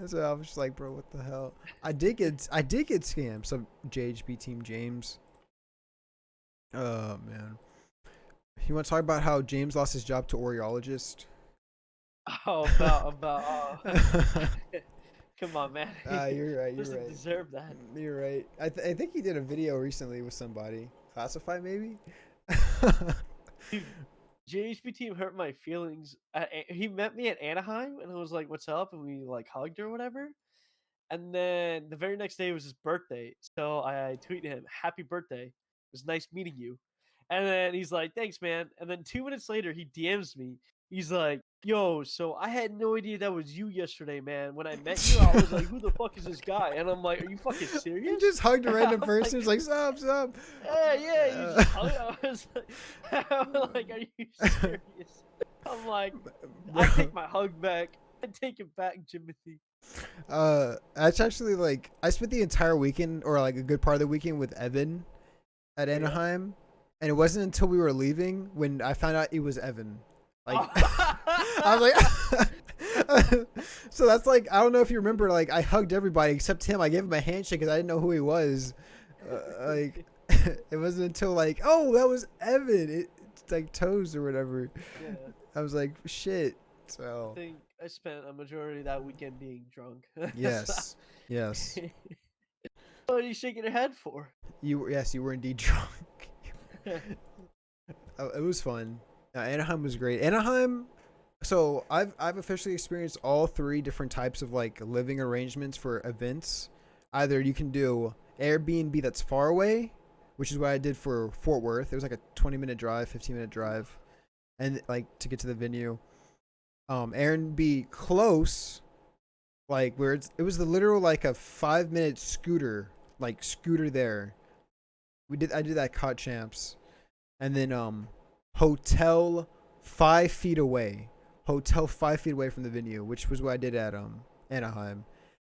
So I was just like, bro, what the hell? I did get scammed. Some JHB Team James. Oh man. You want to talk about how James lost his job to Oreologist? Oh, about. Come on, man. You're right. You're Doesn't right. deserve that. You're right. I think he did a video recently with somebody. Classified, maybe? Dude, JHP team hurt my feelings. He met me at Anaheim, and I was like, "What's up?" And we like hugged or whatever. And then the very next day was his birthday, so I tweeted him, "Happy birthday! It was nice meeting you." And then he's like, "Thanks, man." And then 2 minutes later, he DMs me. He's like, "Yo, so I had no idea that was you yesterday, man. When I met you, I was like, who the fuck is this guy?" And I'm like, "Are you fucking serious?" He just hugged a random person. Like, He's like, sup. Yeah, you just hung. I was I'm like, "Are you serious?" I'm like, Bro. I take my hug back. I take it back, Jimothy. That's actually like I spent the entire weekend or like a good part of the weekend with Evan at Anaheim, and it wasn't until we were leaving when I found out it was Evan. Like I was like so that's like I don't know if you remember, like I hugged everybody except him. I gave him a handshake because I didn't know who he was. Like it wasn't until like, oh, that was Evan. It's like toes or whatever. Yeah. I was like, shit. So I think I spent a majority of that weekend being drunk. yes, yes. What are you shaking your head for? You were indeed drunk. It was fun. Anaheim was great. Anaheim. So I've officially experienced all 3 different types of like living arrangements for events. Either you can do Airbnb that's far away, which is what I did for Fort Worth. It was like a 20-minute drive, 15-minute drive, and like to get to the venue. Airbnb close, like where it was the literal like a 5-minute scooter there. I did that Cot Champs, and then hotel 5 feet away from the venue, which was what I did at Anaheim.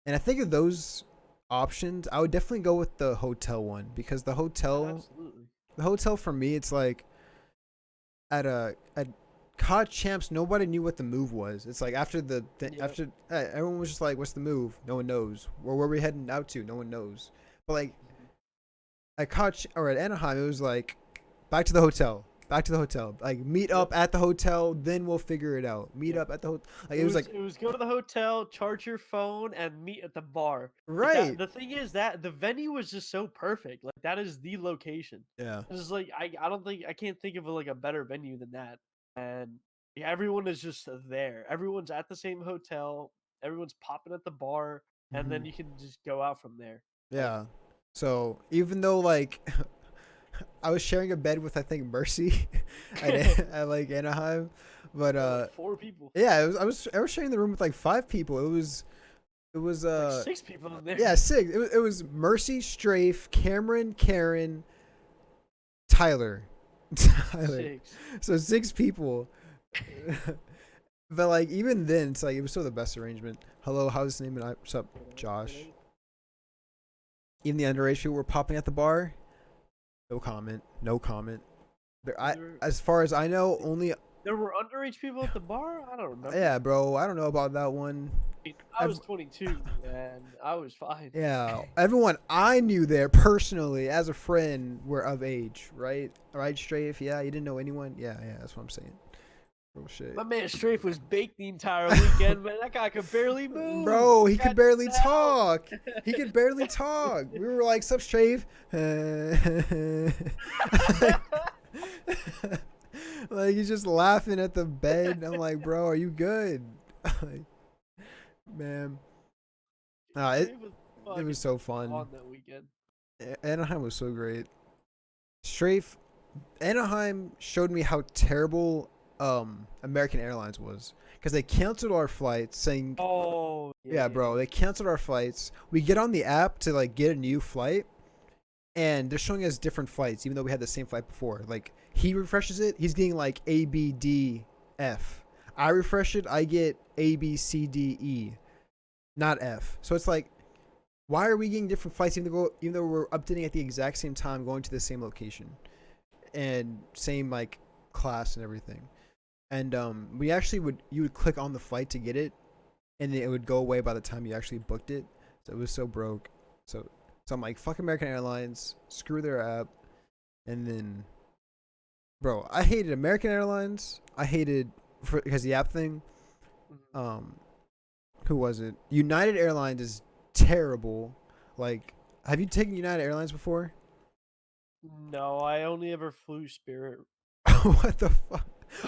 And I think of those options, I would definitely go with the hotel one, because the hotel for me, it's like at COD Champs, nobody knew what the move was. It's like after everyone was just like, what's the move? No one knows. Where are we heading out to? No one knows. But like at COD or at Anaheim, it was like back to the hotel. back to the hotel. Like meet Yep. up at the hotel, then we'll figure it out. Meet Yep. up at the hotel. Like it was like It was go to the hotel, charge your phone, and meet at the bar. Like that. right. The thing is that the venue was just so perfect. Like that is the location. Yeah. It's just like I don't think I can't think of like a better venue than that. And yeah, everyone is just there. Everyone's at the same hotel. Everyone's popping at the bar, and Hmm. then you can just go out from there. Like Yeah. So even though like I was sharing a bed with I think Mercy at like Anaheim, but there were like 4 people. yeah, I was sharing the room with like 5 people. It was Like 6 people in there. yeah, 6. It was Mercy, Strafe, Cameron, Karen, Tyler. Tyler. 6. So 6 people. But like even then it's like it was still the best arrangement. Hello, how's his name? And what's up, Josh? Even the underage people were popping at the bar. No comment. No comment. As far as I know, only There were underage people at the bar. I don't remember. yeah, bro. I don't know about that one. I was 22 and I was fine. Yeah, everyone I knew there personally as a friend were of age, right? Right, Strafe? Yeah, you didn't know anyone? Yeah, that's what I'm saying. Real shit. My man Strafe was baked the entire weekend, man. That guy could barely move. Bro, he could barely Goddamn. talk. He could barely talk. We were like, sup, Strafe? Like, he's just laughing at the bed. I'm like, bro, are you good? Like, man. Nah, it Strafe was was fucking so fun. on that weekend. Anaheim was so great. Strafe, Anaheim showed me how terrible American Airlines was because they canceled our flights, saying, Oh "Yeah, bro, they canceled our flights." We get on the app to like get a new flight, and they're showing us different flights, even though we had the same flight before. Like he refreshes it, he's getting like A, B, D, F. I refresh it, I get A, B, C, D, E, not F. So it's like, why are we getting different flights even though we're updating at the exact same time, going to the same location and same like class and everything? And we actually you would click on the flight to get it, and it would go away by the time you actually booked it. So it was so broke. So I'm like, fuck American Airlines, screw their app, and then, bro, I hated American Airlines. I hated because the app thing. Um, who was it? United Airlines is terrible. Like, have you taken United Airlines before? No, I only ever flew Spirit. What the fuck?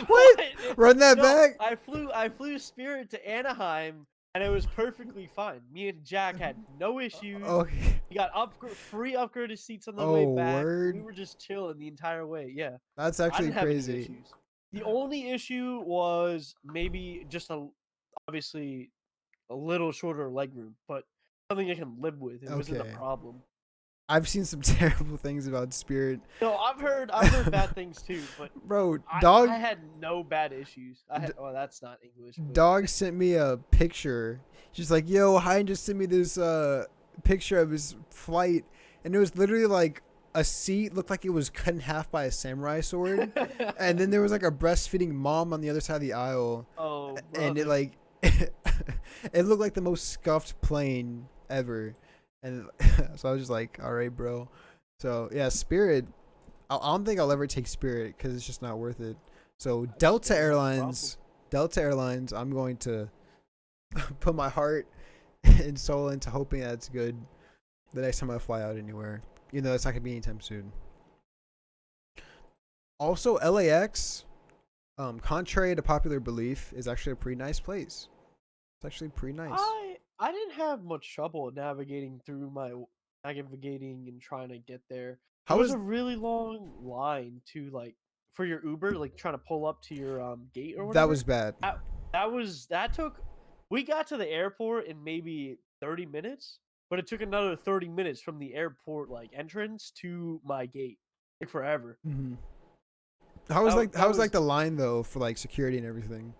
What? Run that No, back? I flew Spirit to Anaheim and it was perfectly fine. Me and Jack had no issues. Okay. We got free upgraded seats on the way Oh, back. word. We were just chilling the entire way. Yeah. That's I actually didn't have any crazy. issues. The only issue was maybe just obviously a little shorter leg room, but something I can live with. It wasn't a Okay. problem. I've seen some terrible things about Spirit. No, I've heard bad things too, but Bro, I had no bad issues. Well, that's not English. But... Dog sent me a picture. She's like, "Yo, Hein just sent me this picture of his flight, and it was literally like a seat looked like it was cut in half by a samurai sword, and then there was like a breastfeeding mom on the other side of the aisle, Oh, and it brother. like it looked like the most scuffed plane ever, and so I was just like, all right, bro. So yeah, Spirit. I don't think I'll ever take Spirit because it's just not worth it. So Delta Airlines, I'm going to put my heart and soul into hoping that's good the next time I fly out anywhere. Even though it's not gonna be anytime soon. Also, LAX, contrary to popular belief, is actually a pretty nice place. It's actually pretty nice. I didn't have much trouble navigating and trying to get there. How There was was a really long line to like for your Uber, like trying to pull up to your gate or that whatever. was bad. That took. We got to the airport in maybe 30 minutes, but it took another 30 minutes from the airport like entrance to my gate. Like forever. Mm-hmm. That How was was like the line though for like security and everything?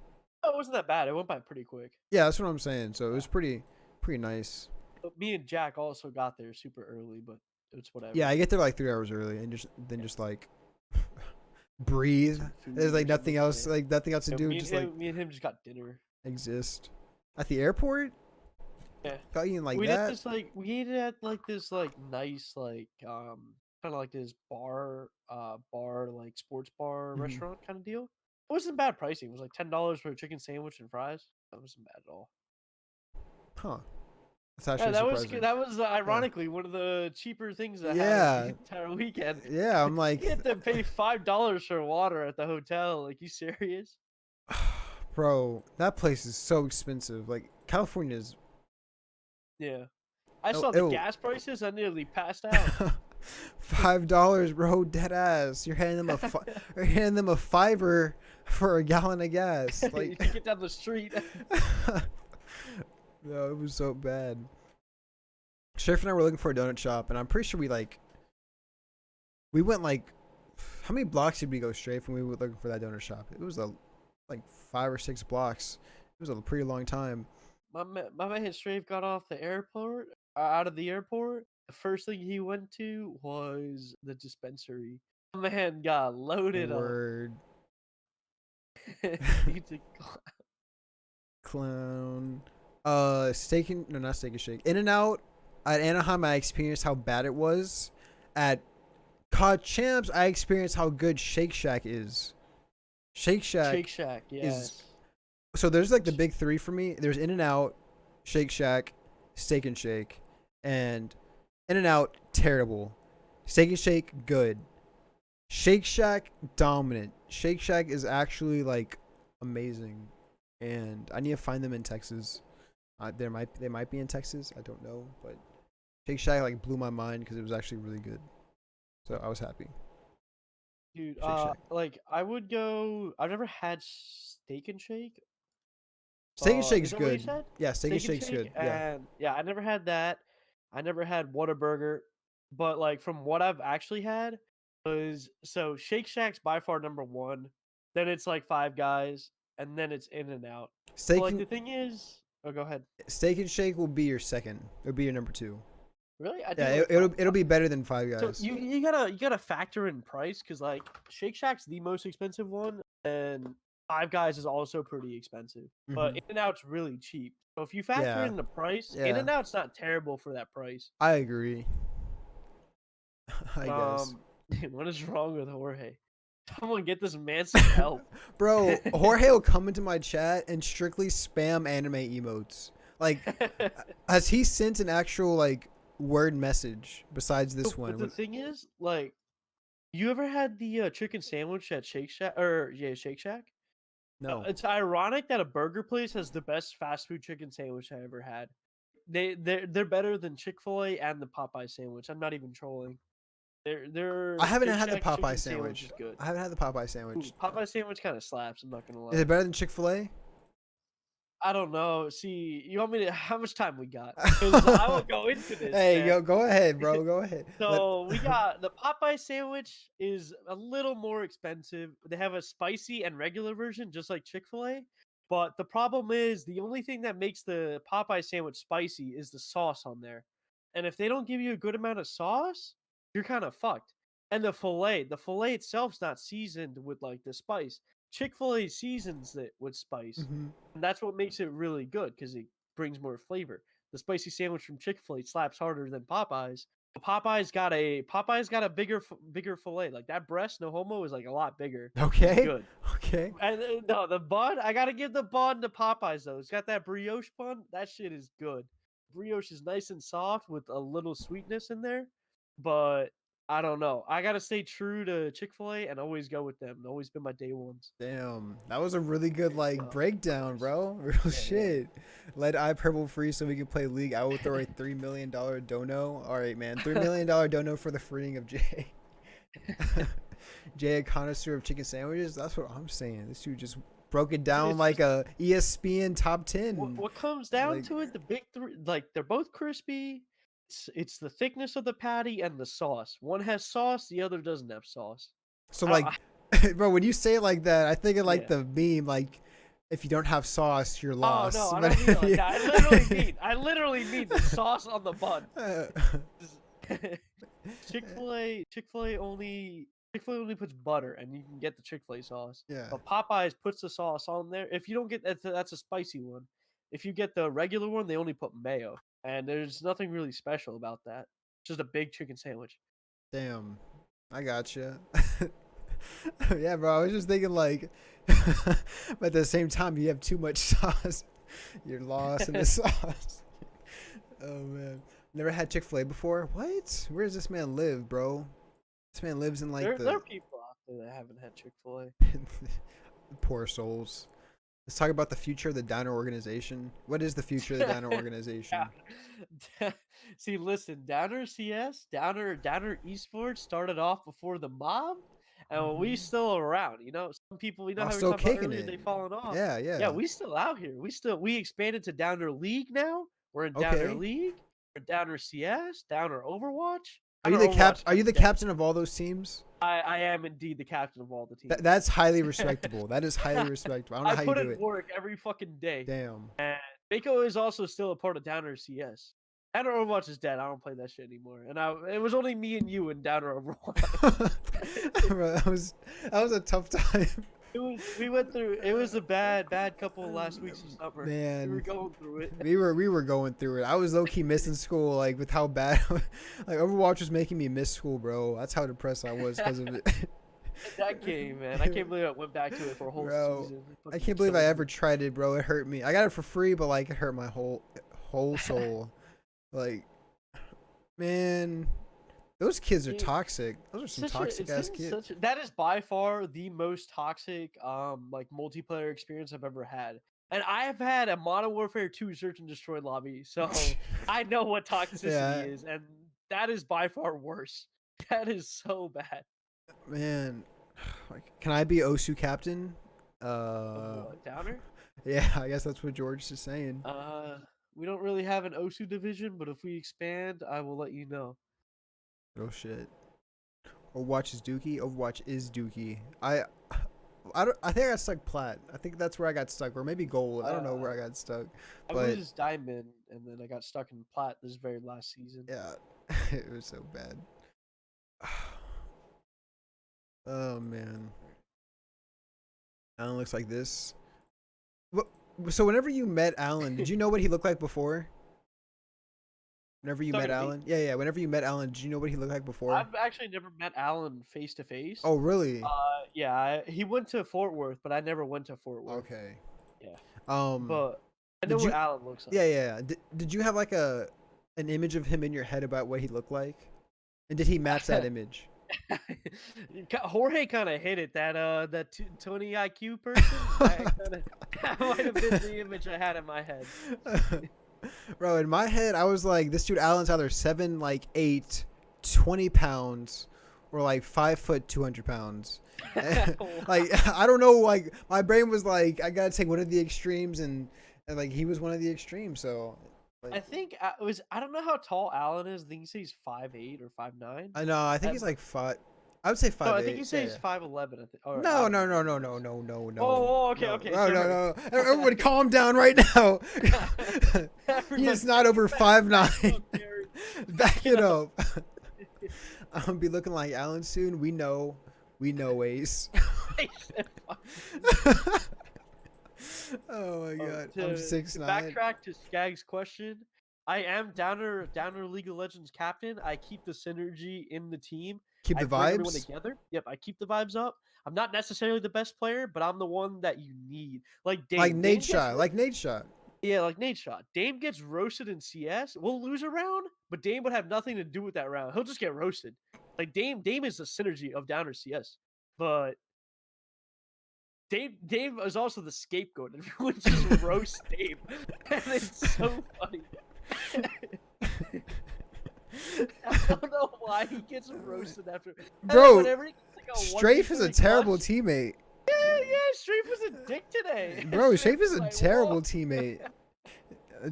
it wasn't that bad. It went by pretty quick. Yeah, that's what I'm saying. So it was pretty nice. But me and Jack also got there super early, but it's Yeah, whatever. I get there like 3 hours early and just like breathe. Some food There's or like nothing something, else, yeah. like nothing else to Yeah, do. Just like me and him just got dinner. exist at the airport. Yeah. Got you like We that. ate this like we ate it at like this like nice like kind of like this like sports bar Hmm. restaurant kind of deal. It wasn't bad pricing. It was like $10 for a chicken sandwich and fries. That wasn't bad at all. Huh. That's Yeah, actually that was surprising. that was Yeah. ironically one of the cheaper things I had of the Yeah. entire weekend. Yeah. I'm You like, had to pay $5 for water at the hotel. Like, you serious? bro, that place is so expensive. Like California is. Yeah. I Oh, saw the ew. gas prices. I nearly passed out. $5, bro, dead ass. You're handing them a fiver for a gallon of gas. Like, To get down the street. no, it was so bad. Sheriff and I were looking for a donut shop, and I'm pretty sure we went like, how many blocks did we go straight when we were looking for that donut shop? It was like 5 or 6 blocks. It was a pretty long time. My man Strafe got off the airport, out of the airport. The first thing he went to was the dispensary. My man got loaded up. Word. He's a Clown. Steak and no, not Steak and Shake. In and Out at Anaheim, I experienced how bad it was. At COD Champs, I experienced how good Shake Shack is. Shake Shake Shack Shack, is yes. so there's like the big three for me. There's In and Out, Shake Shack, Steak and Shake, and In and Out terrible. Steak and Shake good. Shake Shack dominant. Shake Shack is actually like amazing, and I need to find them in Texas. They might be in Texas. I don't know, but Shake Shack like blew my mind because it was actually really good. So I was happy. Dude, Shake Shack. like I would go. I've never had Steak and Shake. Steak and Is Shake's that what you good. said? Yeah, Steak and Steak and Shake's Shake, good. Yeah. and yeah, I never had that. I never had Whataburger, but like from what I've actually had was so Shake Shack's by far number one. Then it's like Five Guys, and then it's In and Out. But Steak like and the thing is, oh, go ahead. Steak and Shake will be your second. It'll be your number two. Really, I Yeah, do like it'll be better than Five So Guys. you gotta factor in price because like Shake Shack's the most expensive one, and Five Guys is also pretty expensive. But Hmm. In and Out's really cheap. So if you factor Yeah, in the price, In yeah, and Out's not terrible for that price. I agree. I guess. Um, what is wrong with Jorge? Someone get this man some help. Bro, Jorge will come into my chat and strictly spam anime emotes. Like, has he sent an actual like word message besides this But one? the thing is, like, you ever had the chicken sandwich at Shake Shack or yeah, Shake Shack? No, It's ironic that a burger place has the best fast food chicken sandwich I ever had. They're better than Chick-fil-A and the Popeye sandwich. I'm not even trolling. I Their haven't Shake had the Shack's Popeye chicken sandwich sandwich. is good. I haven't had the Popeye Ooh, sandwich. Popeye sandwich kind of slaps. I'm not gonna Is lie. it better than Chick-fil-A? I don't know. See, you want me to? How much time we got? Because I will go into this, Hey, man. go ahead, bro. Go ahead. Let So we got the Popeye sandwich is a little more expensive. They have a spicy and regular version, just like Chick-fil-A. But the problem is the only thing that makes the Popeye sandwich spicy is the sauce on there. And if they don't give you a good amount of sauce, you're kind of fucked. And the fillet itself's not seasoned with like the spice. Chick-fil-A seasons it with spice. Mhm. And that's what makes it really good because it brings more flavor. The spicy sandwich from Chick-fil-A slaps harder than Popeyes. Popeyes got a bigger fillet. Like that breast, no homo, is like a lot bigger. It's Okay. good. Okay. And no, the bun, I gotta give the bun to Popeyes though. It's got that brioche bun. That shit is good. Brioche is nice and soft with a little sweetness in there. But I don't know. I gotta stay true to Chick-fil-A and always go with them. Always been my day ones. Damn, that was a really good like Of breakdown, course. bro. Real Yeah, yeah. shit. Let I purple free so we can play League. I will throw a $3 million dono. All right, man. $3 million dono for the freeing of Jay. Jay, a connoisseur of chicken sandwiches. That's what I'm saying. This dude just broke it down It's like just a ESPN top what 10. what comes down Like, to it, the big three, like they're both crispy. It's the thickness of the patty and the sauce. One has sauce, the other doesn't have sauce. so I, like, I, bro, when you say it like that, I think of like yeah. the meme like, if you don't have sauce, you're Oh no, lost. I But don't mean it if like you, that. I literally mean the sauce on the bun. Chick-fil-A only puts butter, and you can get the Chick-fil-A sauce. yeah. But Popeyes puts the sauce on there. If you don't get that's a spicy one. If you get the regular one, they only put mayo, and there's nothing really special about that. Just a big chicken sandwich. Damn, I gotcha. Yeah, bro. I was just thinking like, but at the same time, you have too much sauce. You're lost in the sauce. Oh man, never had Chick-fil-A before. What? Where does this man live, bro? This man lives in like There are the people out there that haven't had Chick-fil-A. poor souls. Let's talk about the future of the Downer organization. What is the future of the Downer organization? See, listen, Downer CS, Downer Esports started off before the mob, and we still around. You know, some people, you know I'm how we were still talking about kicking earlier, it. they fallen off. Yeah, Yeah, yeah. we still out here. We expanded to Downer League now. We're in Downer Okay. League. We're Downer CS, Downer Overwatch. Are you Downer the Overwatch is Are kind you of the dead. captain of all those teams? I am indeed the captain of all the teams. That's highly respectable. That is highly respectable. I don't know I how you put do in it. work every fucking day. Damn. And Mako is also still a part of Downer CS. Downer Overwatch is dead. I don't play that shit anymore. And it was only me and you in Downer Overwatch. Bro, that was a tough time. We went through. It was a bad couple of last weeks of summer. We were Man, going through it. we were going through it. I was low key missing school, like with how bad, like Overwatch was making me miss school, bro. That's how depressed I was because of it. That game, man. I can't believe I went back to it for a whole Bro, season. I can't believe I ever tried it, bro. It hurt me. I got it for free, but like it hurt my whole soul. Like, man, those kids are Dude, toxic. Those are some toxic ass kids. That is by far the most toxic like multiplayer experience I've ever had. And I have had a Modern Warfare 2 search and destroy lobby, so I know what toxicity Yeah. is, and that is by far worse. That is so bad. Man, like, can I be Osu captain? Of what, Downer? Yeah, I guess that's what George is saying. We don't really have an Osu division, but if we expand, I will let you know. Oh shit. Overwatch is Dookie. Overwatch is Dookie. I think I got stuck plat. I think that's where I got stuck, or maybe gold. I don't know where I got stuck. I But was diamond, and then I got stuck in plat this very last season. yeah, it was so bad. Oh man. Alan looks like this. So whenever you met Alan, did you know what he looked like before? Whenever you met Alan? Yeah. Whenever you met Alan, did you know what he looked like before? I've actually never met Alan face to face. Oh, really? Yeah, he went to Fort Worth, but I never went to Fort Worth. Okay. Yeah. But I know what Alan looks like. Yeah. Did you have like an image of him in your head about what he looked like? And did he match that image? Jorge kind of hit it. That 20 IQ person. That might have been the image I had in my head. Bro, in my head, I was like, this dude Alan's either 7'8", 20 pounds, or like 5 foot, 200 pounds. Like, I don't know. Like, my brain was like, I gotta take one of the extremes, and like he was one of the extremes. So, like, I think I don't know how tall Alan is. I think he says 5'8" or 5'9". I know. I think he's like 5. I would say 5'8". No, I think he says 5'11". I think. No. Oh, okay. No. Everyone, calm down right now. He is not over 5'9". Back it up. I'm gonna be looking like Alan soon. We know, Ace. Oh my god, I'm 6'9". Backtrack to Skag's question. I am Downer League of Legends captain. I keep the synergy in the team. Keep the bring everyone vibes together. Yep, I keep the vibes up. I'm not necessarily the best player, but I'm the one that you need. Like Dame. like Nate Shot. Yeah, like Nate Shot. Dame gets roasted in CS. We'll lose a round, but Dame would have nothing to do with that round. He'll just get roasted. Like Dame is the synergy of Downer CS. But Dave is also the scapegoat. Everyone just roasts Dave. And it's so funny. I don't know why he gets roasted after. Bro, whenever he gets like Strafe is a terrible teammate. Yeah, Strafe was a dick today. Bro, Strafe is a terrible teammate.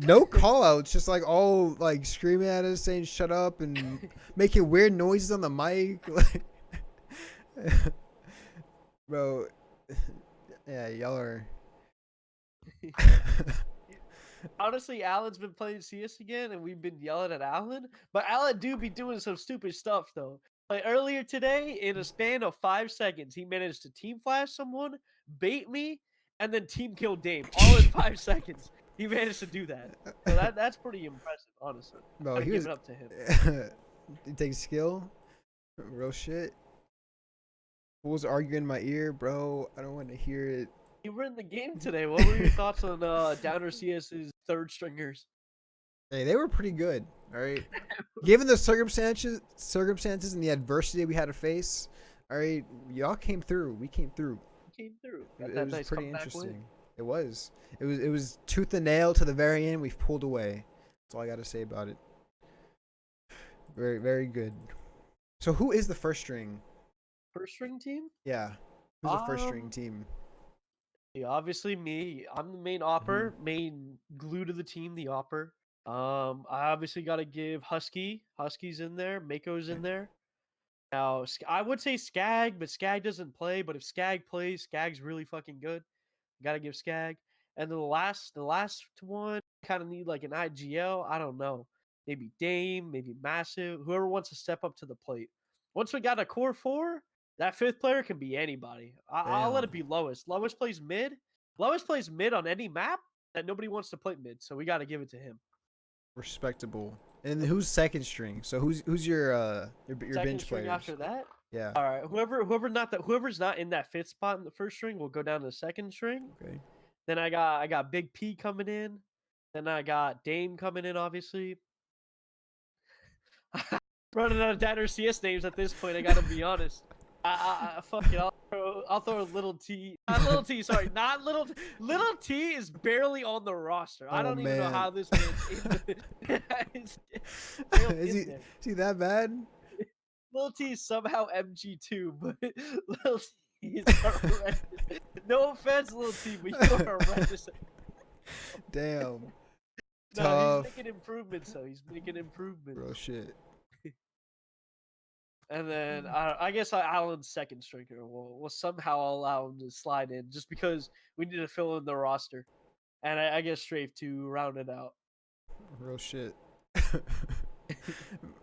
No call outs, just like all like screaming at us, saying shut up and making weird noises on the mic. Like, bro, yeah, y'all are. Honestly, Alan's been playing CS again, and we've been yelling at Alan. But Alan do be doing some stupid stuff though. Like earlier today, in a span of 5 seconds, he managed to team flash someone, bait me, and then team kill Dame all in 5 seconds. He managed to do that. So that's pretty impressive, honestly. Bro, he was give it up to him. It takes skill. Real shit. Fools arguing in my ear, bro. I don't want to hear it. You were in the game today. What were your thoughts on Downer CS's third stringers? Hey, they were pretty good. All right. Given the circumstances and the adversity we had to face, all right, y'all came through. We came through. Came through. It, Got it that was nice pretty comeback interesting. win. It was. It was tooth and nail to the very end. We've pulled away. That's all I got to say about it. Very, very good. So who is the first string? First string team? Yeah. Who's the first string team? Yeah, obviously me. I'm the main opper, main glue to the team, the opper. I obviously got to give Husky's in there, Mako's in there. Now, I would say Skag, but Skag doesn't play. But if Skag plays, Skag's really fucking good. Got to give Skag. And the last one, kind of need like an IGL. I don't know. Maybe Dame, maybe Massive. Whoever wants to step up to the plate. Once we got a core four, that fifth player can be anybody. I'll let it be Lois. Lois plays mid. Lois plays mid on any map that nobody wants to play mid. So we got to give it to him. Respectable. And who's second string? So who's your Second bench string players? after that. Yeah. All right. Whoever's not in that fifth spot in the first string will go down to the second string. Okay. Then I got Big P coming in. Then I got Dame coming in, obviously. Running out of Downer CS names at this point, I gotta be honest. Fuck it, I'll throw a little T. Not little T, sorry, not little. Little T is barely on the roster. I don't even know how this man's Is he that bad? Little T is somehow MG2, but Little T is horrendous. No offense, Little T, but you are horrendous. Damn. No, Tough. he's making improvements, though. He's making improvements. Bro, shit. And then I guess Allen's second stringer will somehow allow him to slide in just because we need to fill in the roster. And I guess Strafe to round it out. Real shit.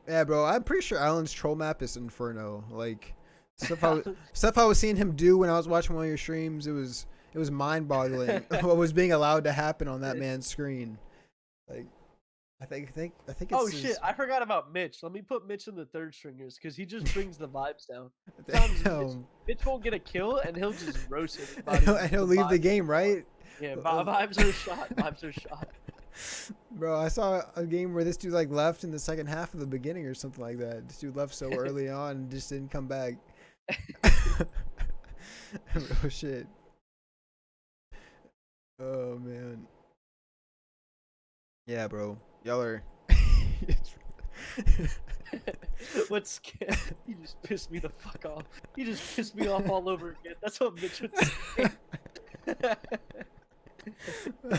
Yeah, bro. I'm pretty sure Allen's troll map is Inferno. Like stuff I was seeing him do when I was watching one of your streams. It was mind-boggling what was being allowed to happen on that man's screen. Like, I think it's. Oh shit! I forgot about Mitch. Let me put Mitch in the third stringers because he just brings the vibes down. Mitch won't get a kill and he'll just roast everybody. And he'll leave the game, right? Yeah, vibes are shot. Vibes are shot. Bro, I saw a game where this dude like left in the second half of the beginning or something like that. This dude left so early on and just didn't come back. Oh shit. Oh man. Yeah, bro. Y'all are. What's scared? You just pissed me the fuck off. You just pissed me off all over again. That's what Mitch would say.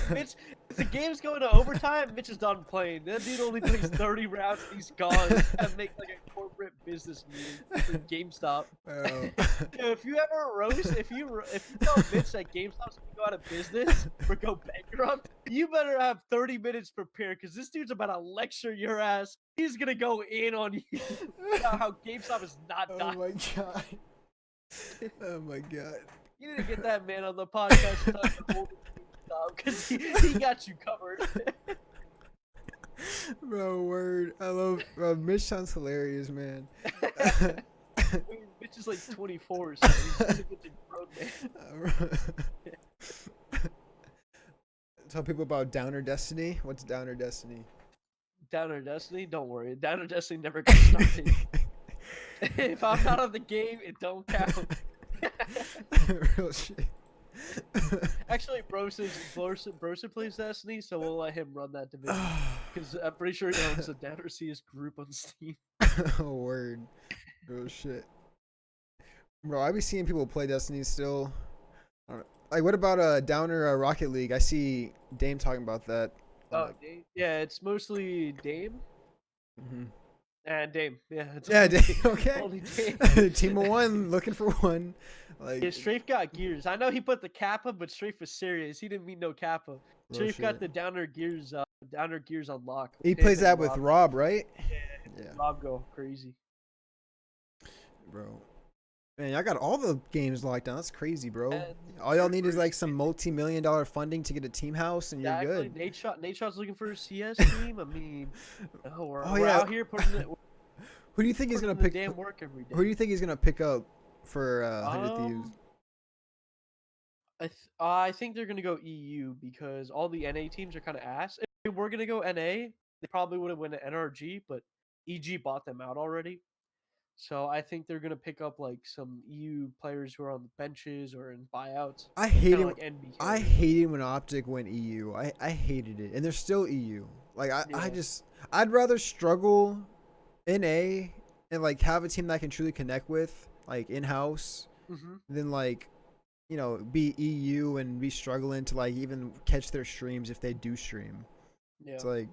Mitch, if the game's going to overtime, Mitch is done playing. That dude only plays 30 rounds and he's gone. He's gotta make like a corporate business meeting for GameStop. If you ever roast, if you tell Mitch that GameStop's gonna go out of business or go bankrupt, you better have 30 minutes prepared because this dude's about to lecture your ass. He's gonna go in on you about how GameStop is not dying. Oh my god. Oh my god. You need to get that man on the podcast to talk to hold because he got you covered. Bro, word. I love Mitch sounds hilarious, man. Mitch is like 24, so he's a grown man. Tell people about Downer Destiny. What's Downer Destiny? Downer Destiny? Don't worry. Downer Destiny never got started. If I'm not on the game, it don't count. Real shit. Actually, Brosa plays Destiny, so we'll let him run that division. Because I'm pretty sure he owns the Downer CS group on Steam. Oh, word. Real shit. Bro, I be seeing people play Destiny still. Like, what about Downer Rocket League? I see Dame talking about that. Oh, Dame? Yeah, it's mostly Dame. Mm-hmm. And Dame, yeah. Dame, okay. Only Dame. Team of one, looking for one. Like, yeah, Strafe got gears. I know he put the Kappa, but Strafe was serious. He didn't mean no Kappa. Strafe got the Downer Gears on lock. He plays that with Rob, right? Yeah. Rob go crazy. Bro. Man, y'all got all the games locked down. That's crazy, bro. All y'all need is like some multi-million-dollar funding to get a team house, and you're good. Nate Shot's looking for a CS team. I mean, we're out here putting it. Who do you think he's Put gonna in the pick? damn work every Who do day. you think he's gonna pick up for 100th use? Um, I think they're gonna go EU because all the NA teams are kind of ass. If they were gonna go NA, they probably would have went to NRG, but EG bought them out already. So I think they're gonna pick up like some EU players who are on the benches or in buyouts, I kind hated. of like NBK. I hated when Optic went EU. I hated it, and they're still EU. Like I Yeah. just I'd rather struggle in A and like have a team that I can truly connect with, like in house, Mm-hmm. than like be EU and be struggling to like even catch their streams if they do stream. Yeah. It's like,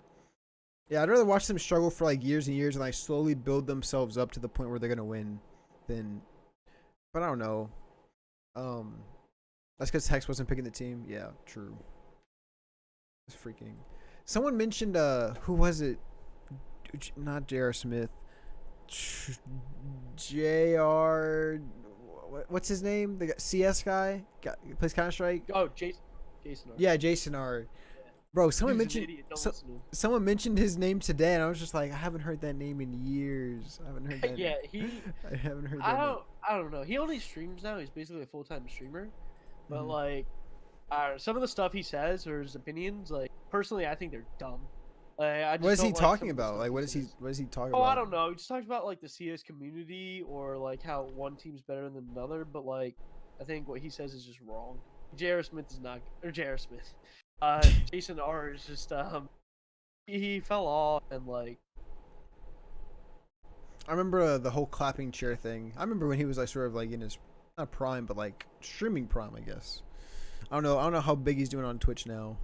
yeah, I'd rather watch them struggle for like years and years and like slowly build themselves up to the point where they're gonna win than. But I don't know. Um, that's because Hex wasn't picking the team. Yeah, true. It's freaking. Someone mentioned who was it? Not J.R. Smith. J.R. What's his name? The CS guy plays Counter Strike. Oh, Jason. Yeah, Jason R. Bro, someone Dude's an mentioned idiot. Don't listen to him. someone mentioned his name today, and I was just like, I haven't heard that name in years. I haven't heard that. Yeah, I haven't heard that. I don't know. He only streams now. He's basically a full-time streamer. But Mhm. like, some of the stuff he says or his opinions, like personally, I think they're dumb. I just What is he don't like talking some of the about? stuff Like, what is he? says. What is he talking Oh, about? I don't know. He just talks about like the CS community or like how one team's better than another. But like, I think what he says is just wrong. J.R. Smith is not, or J.R. Smith. Jason R is just he fell off and like. I remember the whole clapping chair thing. I remember when he was like sort of like in his not prime, but like streaming prime, I guess. I don't know. I don't know how big he's doing on Twitch now,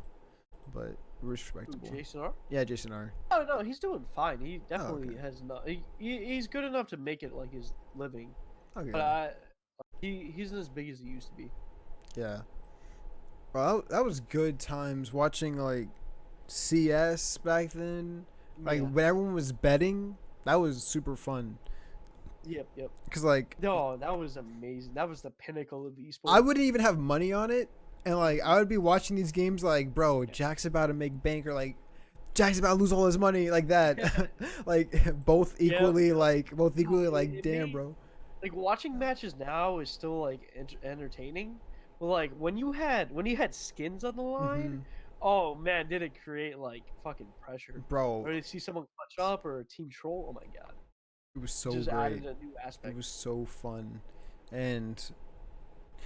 but respectable. Jason R. Yeah, Jason R. Oh no, he's doing fine. He definitely okay. has not. He's good enough to make it like his living, Okay. but he's not as big as he used to be. Yeah. Well, that was good times watching like CS back then. Like Yeah. when everyone was betting, that was super fun. Yep. Cause like No, that was amazing. That was the pinnacle of esports. I wouldn't even have money on it, and like I would be watching these games like, bro, Jack's about to make bank, or like Jack's about to lose all his money, like that. Like both equally, like It damn, made- bro. Like watching matches now is still like entertaining, but like when you had skins on the line, Mhm. oh man, did it create like fucking pressure? Bro, Or to see someone clutch up or a team troll, oh my god, it was so just great. added a new It aspect. was so fun, and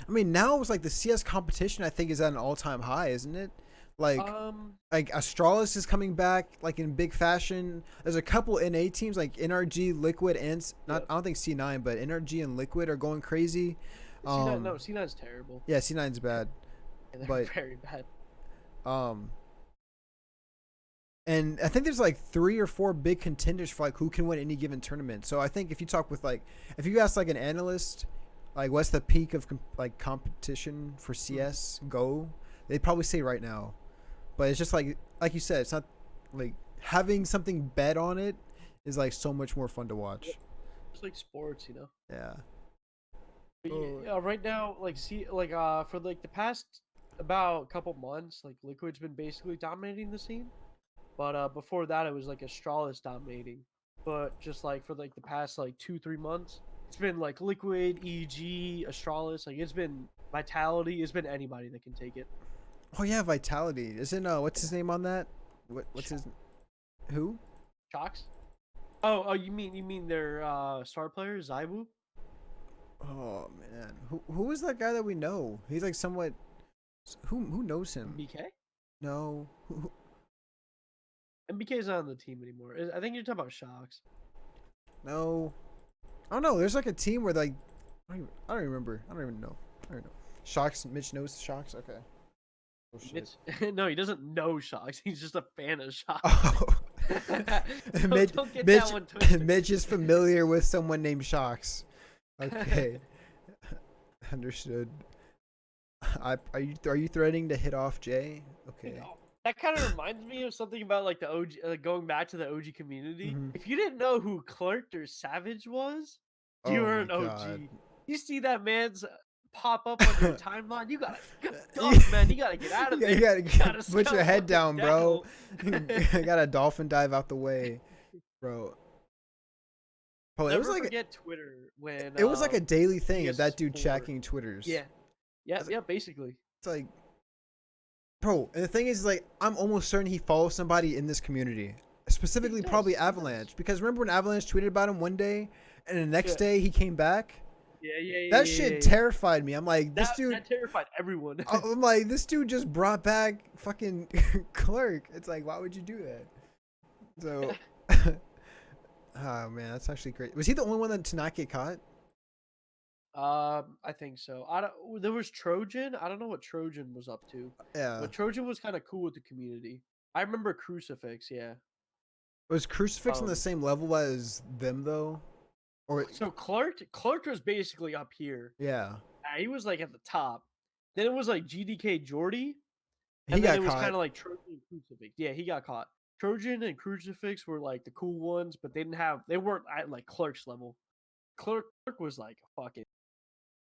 I mean now it's like the CS competition. I think is at an all-time high, isn't it? Like Astralis is coming back like in big fashion. There's a couple NA teams like NRG, Liquid, and not Yeah. I don't think C9, but NRG and Liquid are going crazy. C9, no, C9's terrible. Yeah, C9's bad. Yeah, they're But- very bad. And I think there's like 3 or 4 big contenders for like who can win any given tournament. So I think if you talk with like if you ask like an analyst, like what's the peak of like competition for CS Go, they'd probably say right now. But it's just like you said, it's not like having something bet on it is like so much more fun to watch. Just like sports, you know. Yeah. But Oh. yeah, right now, like for like the past about couple months, like Liquid's been basically dominating the scene. But before that, it was like Astralis dominating. But just like for like the past like 2-3 months, it's been like Liquid, EG, Astralis. Like it's been Vitality. It's been anybody that can take it. Oh yeah, Vitality. Isn't what's his name on that? What's his who? Shocks. Oh, you mean their star player Zaibu? Oh man. Who is that guy that we know? He's like somewhat who knows him? MBK? No. MBK's not on the team anymore. I think you're talking about Shocks. No. I don't know. There's like a team where like I don't remember. I don't even know. Shocks. Mitch knows Shocks. Okay. Oh shit. No, he doesn't know Shocks. He's just a fan of Shocks. Oh. Don't get that one twisted. Mitch is familiar with someone named Shocks. Okay. Understood. Are you threatening to hit off Jay? Okay. That kind of reminds me of something about like the OG, going back to the OG community. Mhm. If you didn't know who Clerked or Savage was, you Oh were my an OG. God. You see that man's pop up on your timeline, you gotta duck, man. You gotta get out of there. You gotta put your scout head on down, the bro. devil. I got a dolphin dive out the way, bro. Bro, Never forget Twitter when it was like a daily thing of that dude PS4. checking Twitters. Yeah, yeah, basically. It's like, bro, and the thing is, like, I'm almost certain he follows somebody in this community, He specifically does. probably He does. Avalanche, because remember when Avalanche tweeted about him one day, and the next Yeah. day he came back. Yeah. That shit terrified me. I'm like, this dude. That terrified everyone. I'm like, this dude just brought back fucking Clerk. It's like, why would you do that? So, oh man, that's actually great. Was he the only one that to not get caught? I think so. I don't. There was Trojan. I don't know what Trojan was up to, Yeah. but Trojan was kind of cool with the community. I remember Crucifix. Yeah. Was Crucifix on the same level as them though? Or So Clark was basically up here. yeah, He was like at the top. Then it was like GDK Jordy, he and then got it was caught. kind of like Trojan and Crucifix. Yeah, he got caught. Trojan and Crucifix were like the cool ones, but they weren't at like Clark's level. Clark was like fucking.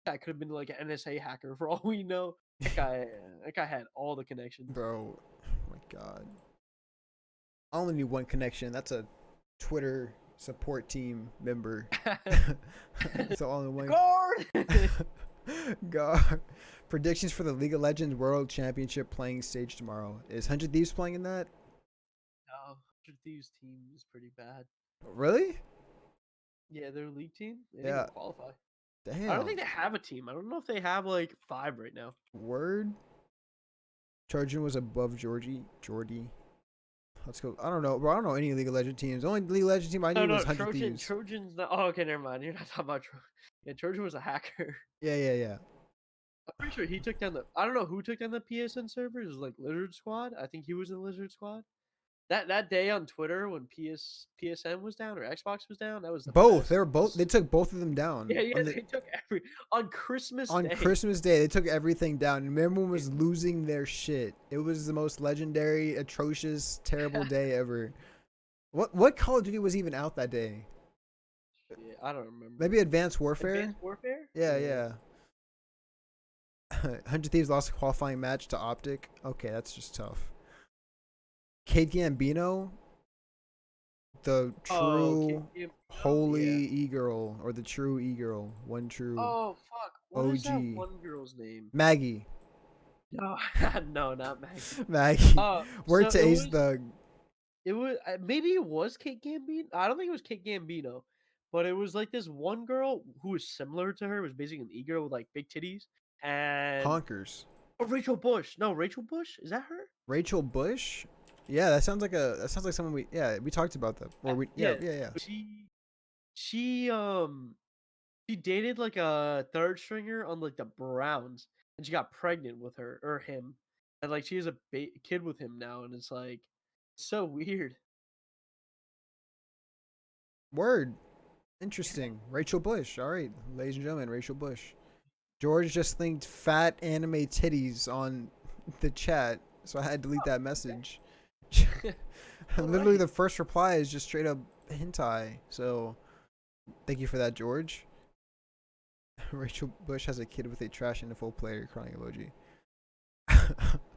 That could have been like an NSA hacker for all we know. That guy had all the connections. Bro, oh my god. I only need one connection. That's a Twitter support team member. That's all in one. Guard. God. Predictions for the League of Legends World Championship playing stage tomorrow. Is 100 Thieves playing in that? No, 100 Thieves team is pretty bad. Really? Yeah, their league team. They Yeah. didn't qualify. Damn. I don't think they have a team. I don't know if they have like 5 right now. Word. Trojan was above Jordy. Let's go. I don't know, bro. I don't know any League of Legends teams. The only League of Legends team I knew was 100 Thieves. Trojan's not. Oh, okay, never mind. You're not talking about Trojan. Yeah, Trojan was a hacker. Yeah. I'm pretty sure he took down the. I don't know who took down the PSN servers. It was like Lizard Squad. I think he was in Lizard Squad. That day on Twitter when PSN was down or Xbox was down, that was the both. best. They were both. They took both of them down. Yeah. They took on Christmas on Day. Christmas Day. They took everything down, and everyone was losing their shit. It was the most legendary, atrocious, terrible day ever. What Call of Duty was even out that day? Yeah, I don't remember. Maybe Advanced Warfare. Advanced Warfare. Yeah. 100 Thieves lost a qualifying match to Optic. Okay, that's just tough. Kate Gambino, the true holy e-girl, or the true e-girl, one true. Oh fuck! What OG. is that one girl's name? Maggie. No, no, not Maggie. Maggie. Word to Ace Thug. It was maybe it was Kate Gambino. I don't think it was Kate Gambino, but it was like this one girl who was similar to her. It was basically an e-girl with like big titties and Honkers. Oh, Rachel Bush. No, Rachel Bush. Is that her? Rachel Bush? Yeah, that sounds like someone we talked about that. Or yeah. She dated like a third stringer on like the Browns, and she got pregnant with her or him, and like she has a kid with him now, and it's like so weird. Word. Interesting. Rachel Bush. All right, ladies and gentlemen, Rachel Bush. George just linked fat anime titties on the chat, so I had to delete that message. Literally, the first reply is just straight up hentai. So, thank you for that, George. Rachel Bush has a kid with a trash and a full player crying emoji.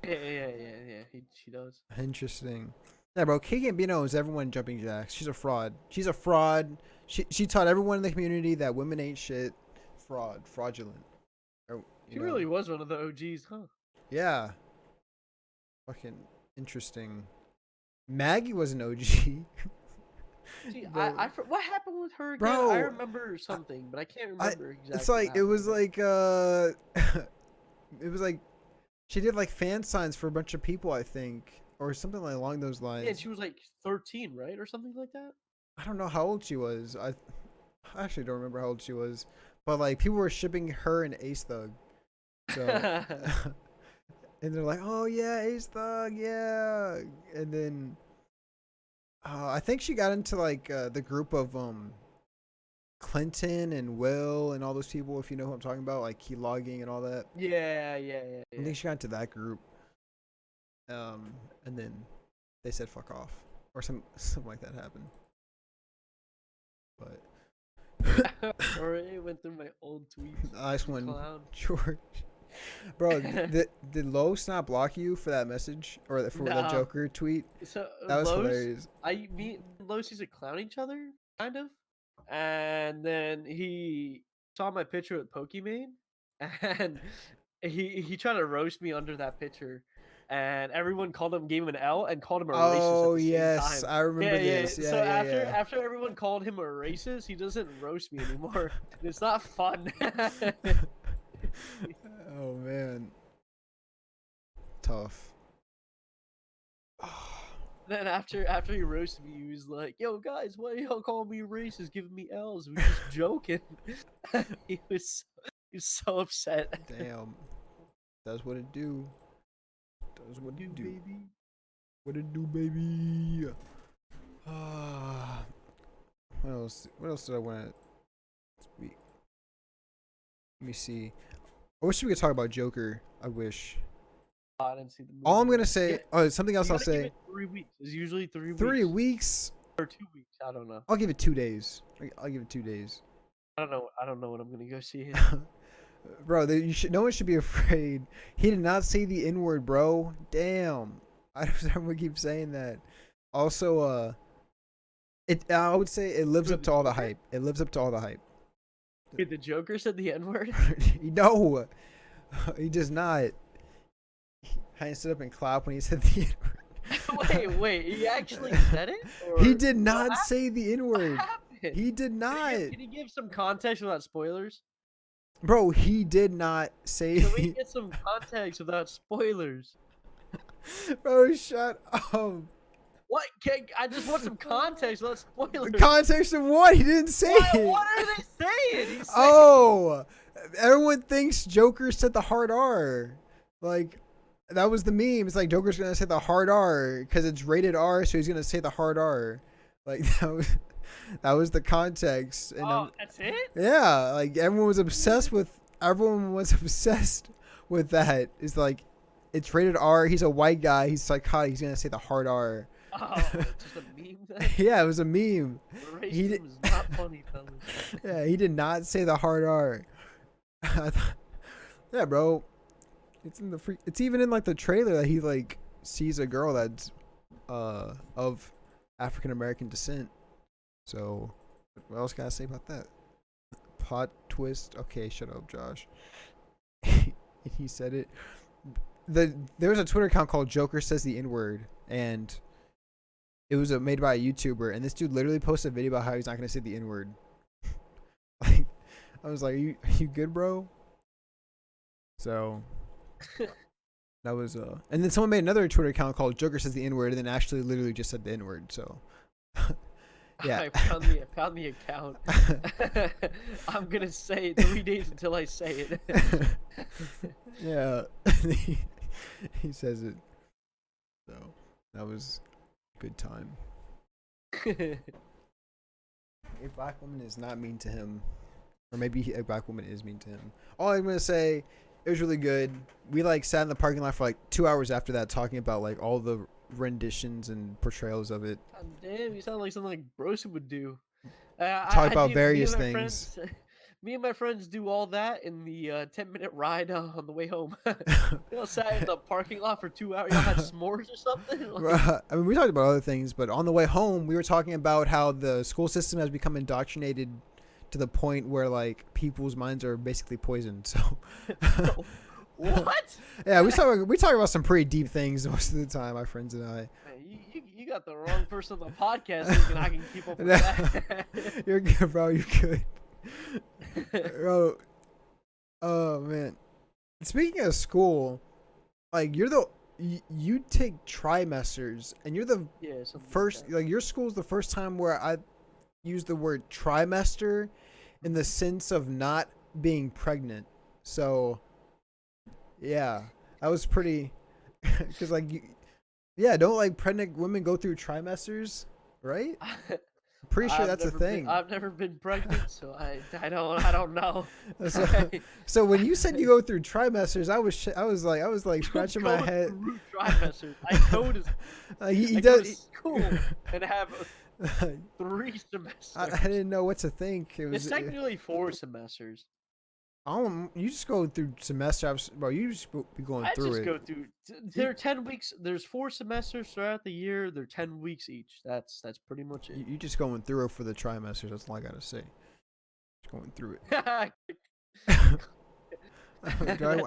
Yeah. She does. Interesting. Yeah, bro. Kate Gambino is everyone jumping jacks. She's a fraud. She's a fraud. She taught everyone in the community that women ain't shit. Fraudulent. She really was one of the OGs, huh? Yeah. Fucking interesting. Maggie was an OG. See, what happened with her again? Bro, I remember something, but I can't remember exactly. It's like it was like it was like she did like fan signs for a bunch of people, I think, or something like along those lines. Yeah, she was like 13, right, or something like that. I don't know how old she was. I actually don't remember how old she was, but like people were shipping her and Ace Thug. So and they're like, "Oh yeah, Ace Thug, yeah." And then I think she got into like the group of Clinton and Will and all those people, if you know who I'm talking about, like keylogging and all that. Yeah. I think she got into that group. And then they said fuck off, or something like that happened. But or it went through my old tweets. Nice one, George. Bro, did Los not block you for that message or for the Joker tweet? So that was hilarious. Me and Los used to clown each other, kind of. and then he saw my picture with Pokimane, and he tried to roast me under that picture, and everyone gave him an L and called him a racist at Oh the same yes, time. I remember Yeah, yeah. this. So Yeah, yeah, yeah. after everyone called him a racist, he doesn't roast me anymore. It's not fun. Oh man, tough. Then after he roasted me, he was like, "Yo guys, why y'all calling me racist, giving me L's? We're just joking." He was so upset. Damn, does what it do. Does what it do. Baby. What it do, baby? What else? What else did I want to speak? Let me see. I wish we could talk about Joker. I wish. I didn't see the movie. All I'm gonna say. Yeah, Oh, something else you I'll gotta give say. it 3 weeks. It's usually 3 weeks. 3 weeks. Or 2 weeks. I don't know. I'll give it 2 days. I'll give it 2 days. I don't know. I don't know when I'm gonna go see it. Bro, no one should be afraid. He did not say the N word, bro. Damn. Everyone keeps saying that. Also, I would say it lives up to all the hype. It lives up to all the hype. Wait, the Joker said the N-word? No, he does not. I stood up and clapped when he said the N-word. Wait, he actually said it? Or He did not say the what N-word. happened? He did not. Can you give some context without spoilers? Bro, he did not say. Can we get some context without spoilers? Bro, shut up. What? I just want some context without spoilers. Context of what? He didn't say it. What are they saying? He's saying Oh, everyone thinks Joker said the hard R. Like, that was the meme. It's like Joker's gonna say the hard R because it's rated R, so he's gonna say the hard R. Like that was the context. And that's it? yeah, like everyone was obsessed with that. It's like it's rated R. He's a white guy. He's psychotic. He's gonna say the hard R. Oh, it's just a meme then? Yeah, it was a meme. Racism is not funny, fellas. Yeah, he did not say the hard R. Yeah, bro. It's in the it's even in like the trailer that he like sees a girl that's of African American descent. So what else can I say about that? Plot twist. Okay, shut up, Josh. He said it. There was a Twitter account called Joker Says the N-Word, and it was made by a YouTuber, and this dude literally posted a video about how he's not gonna say the N-word. Like, I was like, are you good, bro? So that was and then someone made another Twitter account called Joker Says the N-word, and then actually literally just said the N-word. So yeah, I found the account. I'm gonna say it 3 days until I say it. Yeah. He says it. So that was a good time. A black woman is not mean to him, or maybe a black woman is mean to him. All I'm gonna say, it was really good. We like sat in the parking lot for like 2 hours after that, talking about like all the renditions and portrayals of it. God damn, you sound like something like Brosen would do. Talk about various things. Me and my friends do all that in the 10-minute ride on the way home. We all sat in the parking lot for 2 hours. Y'all had s'mores or something? I mean, we talked about other things, but on the way home, we were talking about how the school system has become indoctrinated to the point where like people's minds are basically poisoned. So, what? Yeah, we talk about some pretty deep things most of the time, my friends and I. Man, you got the wrong person on the podcast thinking I can keep up with that. You're good, bro. You're good. Bro, oh man. Speaking of school, like you take trimesters, and you're the first. Like your school's the first time where I use the word trimester in the sense of not being pregnant. So, yeah, that was pretty. Because like, don't like pregnant women go through trimesters, right? Pretty sure that's a thing. I've never been pregnant, so I don't know. So when you said you go through trimesters, I was like scratching my head. Trimesters. I go to he I does go to school and have 3 semesters. I didn't know what to think. It's technically 4 semesters. You just go through semester after, bro. You just be going I through just it. go through. There are 10 weeks. There's 4 semesters throughout the year. They're 10 weeks each. That's pretty much it. You just going through it for the trimesters. That's all I gotta say. Just going through That- it. I don't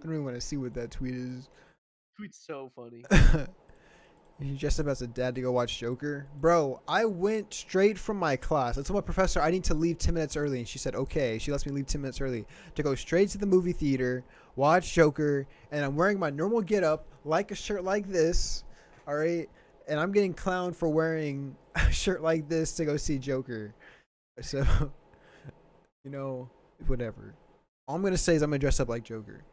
even want to see what that tweet is. tweet's so funny. He dressed up as a dad to go watch Joker. Bro, I went straight from my class. I told my professor I need to leave 10 minutes early, and she said, okay. She lets me leave 10 minutes early to go straight to the movie theater, watch Joker, and I'm wearing my normal getup, like a shirt like this, all right? And I'm getting clowned for wearing a shirt like this to go see Joker. So, whatever. All I'm going to say is I'm going to dress up like Joker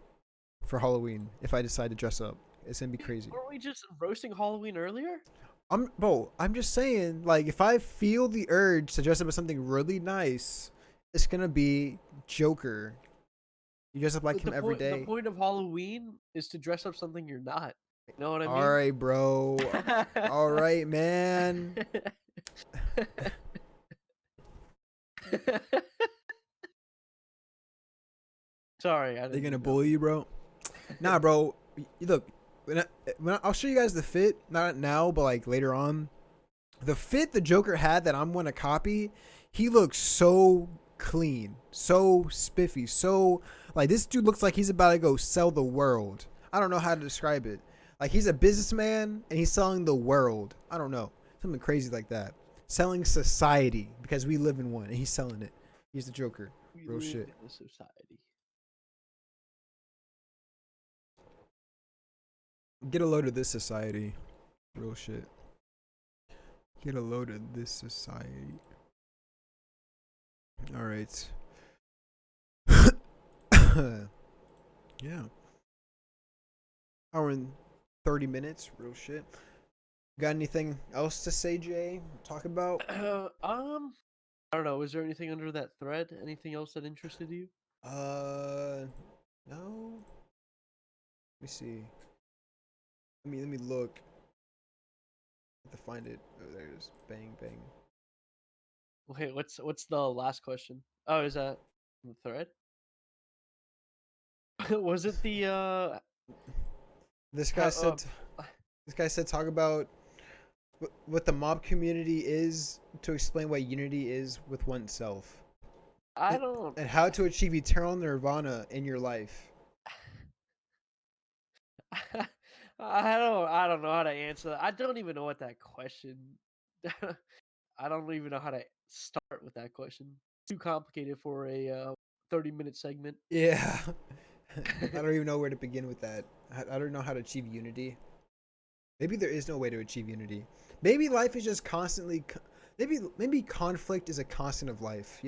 for Halloween if I decide to dress up. It's going to be crazy. Weren't we just roasting Halloween earlier? I'm just saying, like, if I feel the urge to dress up as something really nice, it's gonna be Joker. You dress up like him every The day. point of Halloween is to dress up something you're not. You know what I All mean? right, bro. All right, man. Sorry, I They didn't gonna mean that. bully you, bro? Nah, bro. Look, I'll show you guys the fit. Not now, but like later on. The fit the Joker had that I'm gonna copy. He looks so clean, so spiffy, so like this dude looks like he's about to go sell the world. I don't know how to describe it. Like he's a businessman and he's selling the world. I don't know, something crazy like that. Selling society because we live in one, and he's selling it. He's the Joker. We Real live shit. in a society. Get a load of this society. Real shit. Get a load of this society. All right. Yeah. Hour and 30 minutes. Real shit. Got anything else to say, Jay? Talk about? I don't know. Was there anything under that thread? Anything else that interested you? No. Let me see. Let me look. I have to find it. Oh, there it is. Bang, bang. Okay, what's the last question? Oh, is that the thread? Was it the This guy how, said. This guy said talk about what the mob community is to explain what unity is with oneself. I don't And how to achieve eternal nirvana in your life. I don't know how to answer that. I don't even know what that question. I don't even know how to start with that question. Too complicated for a 30-minute segment. Yeah. I don't even know where to begin with that. I don't know how to achieve unity. Maybe there is no way to achieve unity. Maybe life is just constantly. Maybe conflict is a constant of life.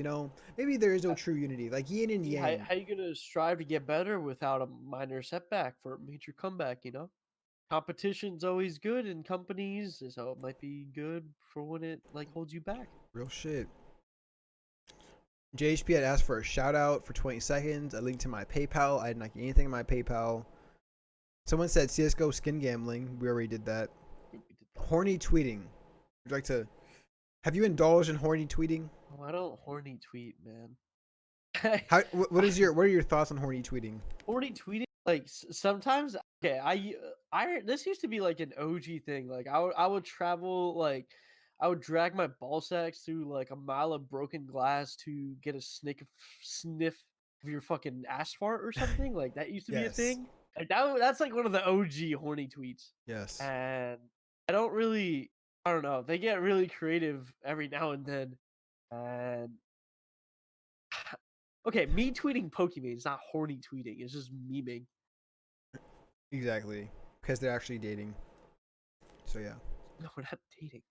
Maybe there is no true unity, like yin and yang. How you gonna strive to get better without a minor setback for a major comeback? Competition's always good in companies, so it might be good for when it like holds you back. Real shit. JHP had asked for a shout out for 20 seconds. A link to my PayPal. I did not get anything in my PayPal. Someone said CS:GO skin gambling. We already did that. Horny tweeting. Would you like to? Have you indulged in horny tweeting? Oh, I don't horny tweet, man. What are your thoughts on horny tweeting? Horny tweeting, like sometimes. Okay, I this used to be like an OG thing. Like I would travel like. I would drag my ball sacks through like a mile of broken glass to get a sniff of your fucking asphalt or something. Like that used to be a Yes. thing. Like that's like one of the OG horny tweets. Yes. And I don't really, I don't know. They get really creative every now and then. And okay, me tweeting Pokemon is not horny tweeting. It's just memeing. Exactly. Because they're actually dating. So yeah. No, we're not dating.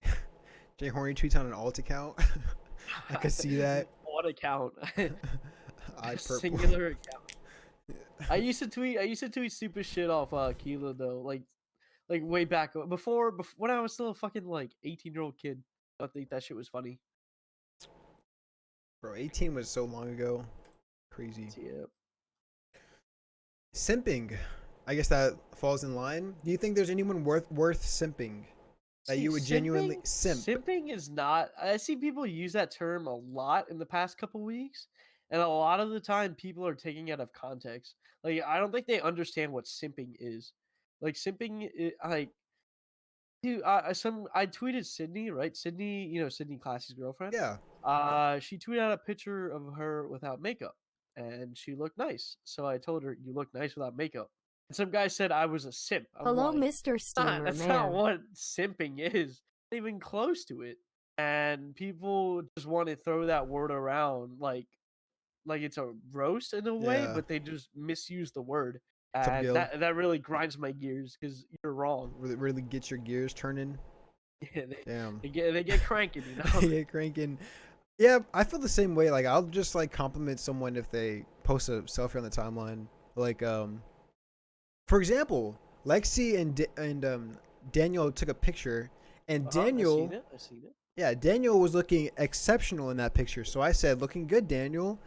Jay Horny tweets on an alt account. I could see that. What account? I purple. Singular account. I used to tweet stupid shit off Keela though, like way back before when I was still a fucking like 18-year-old kid. I think that shit was funny. Bro, 18 was so long ago. Crazy. Yeah. Simping. I guess that falls in line. Do you think there's anyone worth simping? That See, you would genuinely simp? Simping is not. I see people use that term a lot in the past couple weeks, And a lot of the time, people are taking it out of context. Like, I don't think they understand what simping is. Like, simping, like, dude, I tweeted Sydney, right? Sydney, Sydney Classy's girlfriend. Yeah. She tweeted out a picture of her without makeup, and she looked nice. So I told her, "You look nice without makeup." And some guy said I was a simp. I'm Hello, like, Mr. Steamer That's not Man. what simping is. Not even close to it. And people just want to throw that word around like it's a roast in a way, Yeah. but they just misuse the word, What's up, and Gil? that really grinds my gears because you're wrong. Really get your gears turning. Yeah, Damn. they get cranking, Yeah, cranking. Yeah, I feel the same way. Like, I'll just like compliment someone if they post a selfie on the timeline. Like, for example, Lexi and Daniel took a picture, and Daniel, I seen it. yeah, Daniel was looking exceptional in that picture. So I said, "Looking good, Daniel."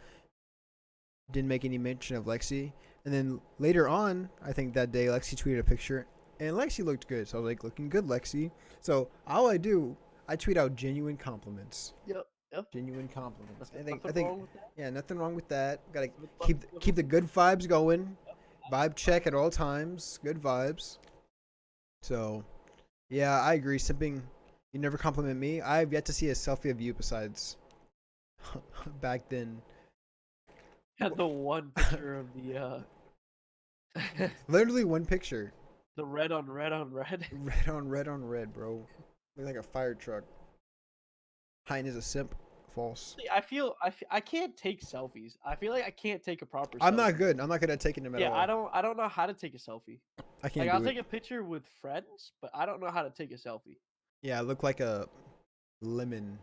Didn't make any mention of Lexi. And then later on, I think that day, Lexi tweeted a picture, and Lexi looked good. So I was like, "Looking good, Lexi." So all I do, I tweet out genuine compliments. Yep. Genuine compliments. Nothing I think, wrong with that. yeah, nothing wrong with that. Gotta Nothing- keep the good vibes going. Vibe check at all times. Good vibes. So, yeah, I agree. Simping, you never compliment me. I've yet to see a selfie of you besides back then. Had the one picture of the Literally one picture. the red on red on red. Red on red on red, bro. Look like a fire truck. Hein is a simp. False. I can't take selfies. I feel like I can't take a proper. I'm selfie. not good. I'm not good at taking them at all. I don't know how to take a selfie. I can't Like, I'll do take it. a picture with friends, but I don't know how to take a selfie. Yeah, I look like a lemon.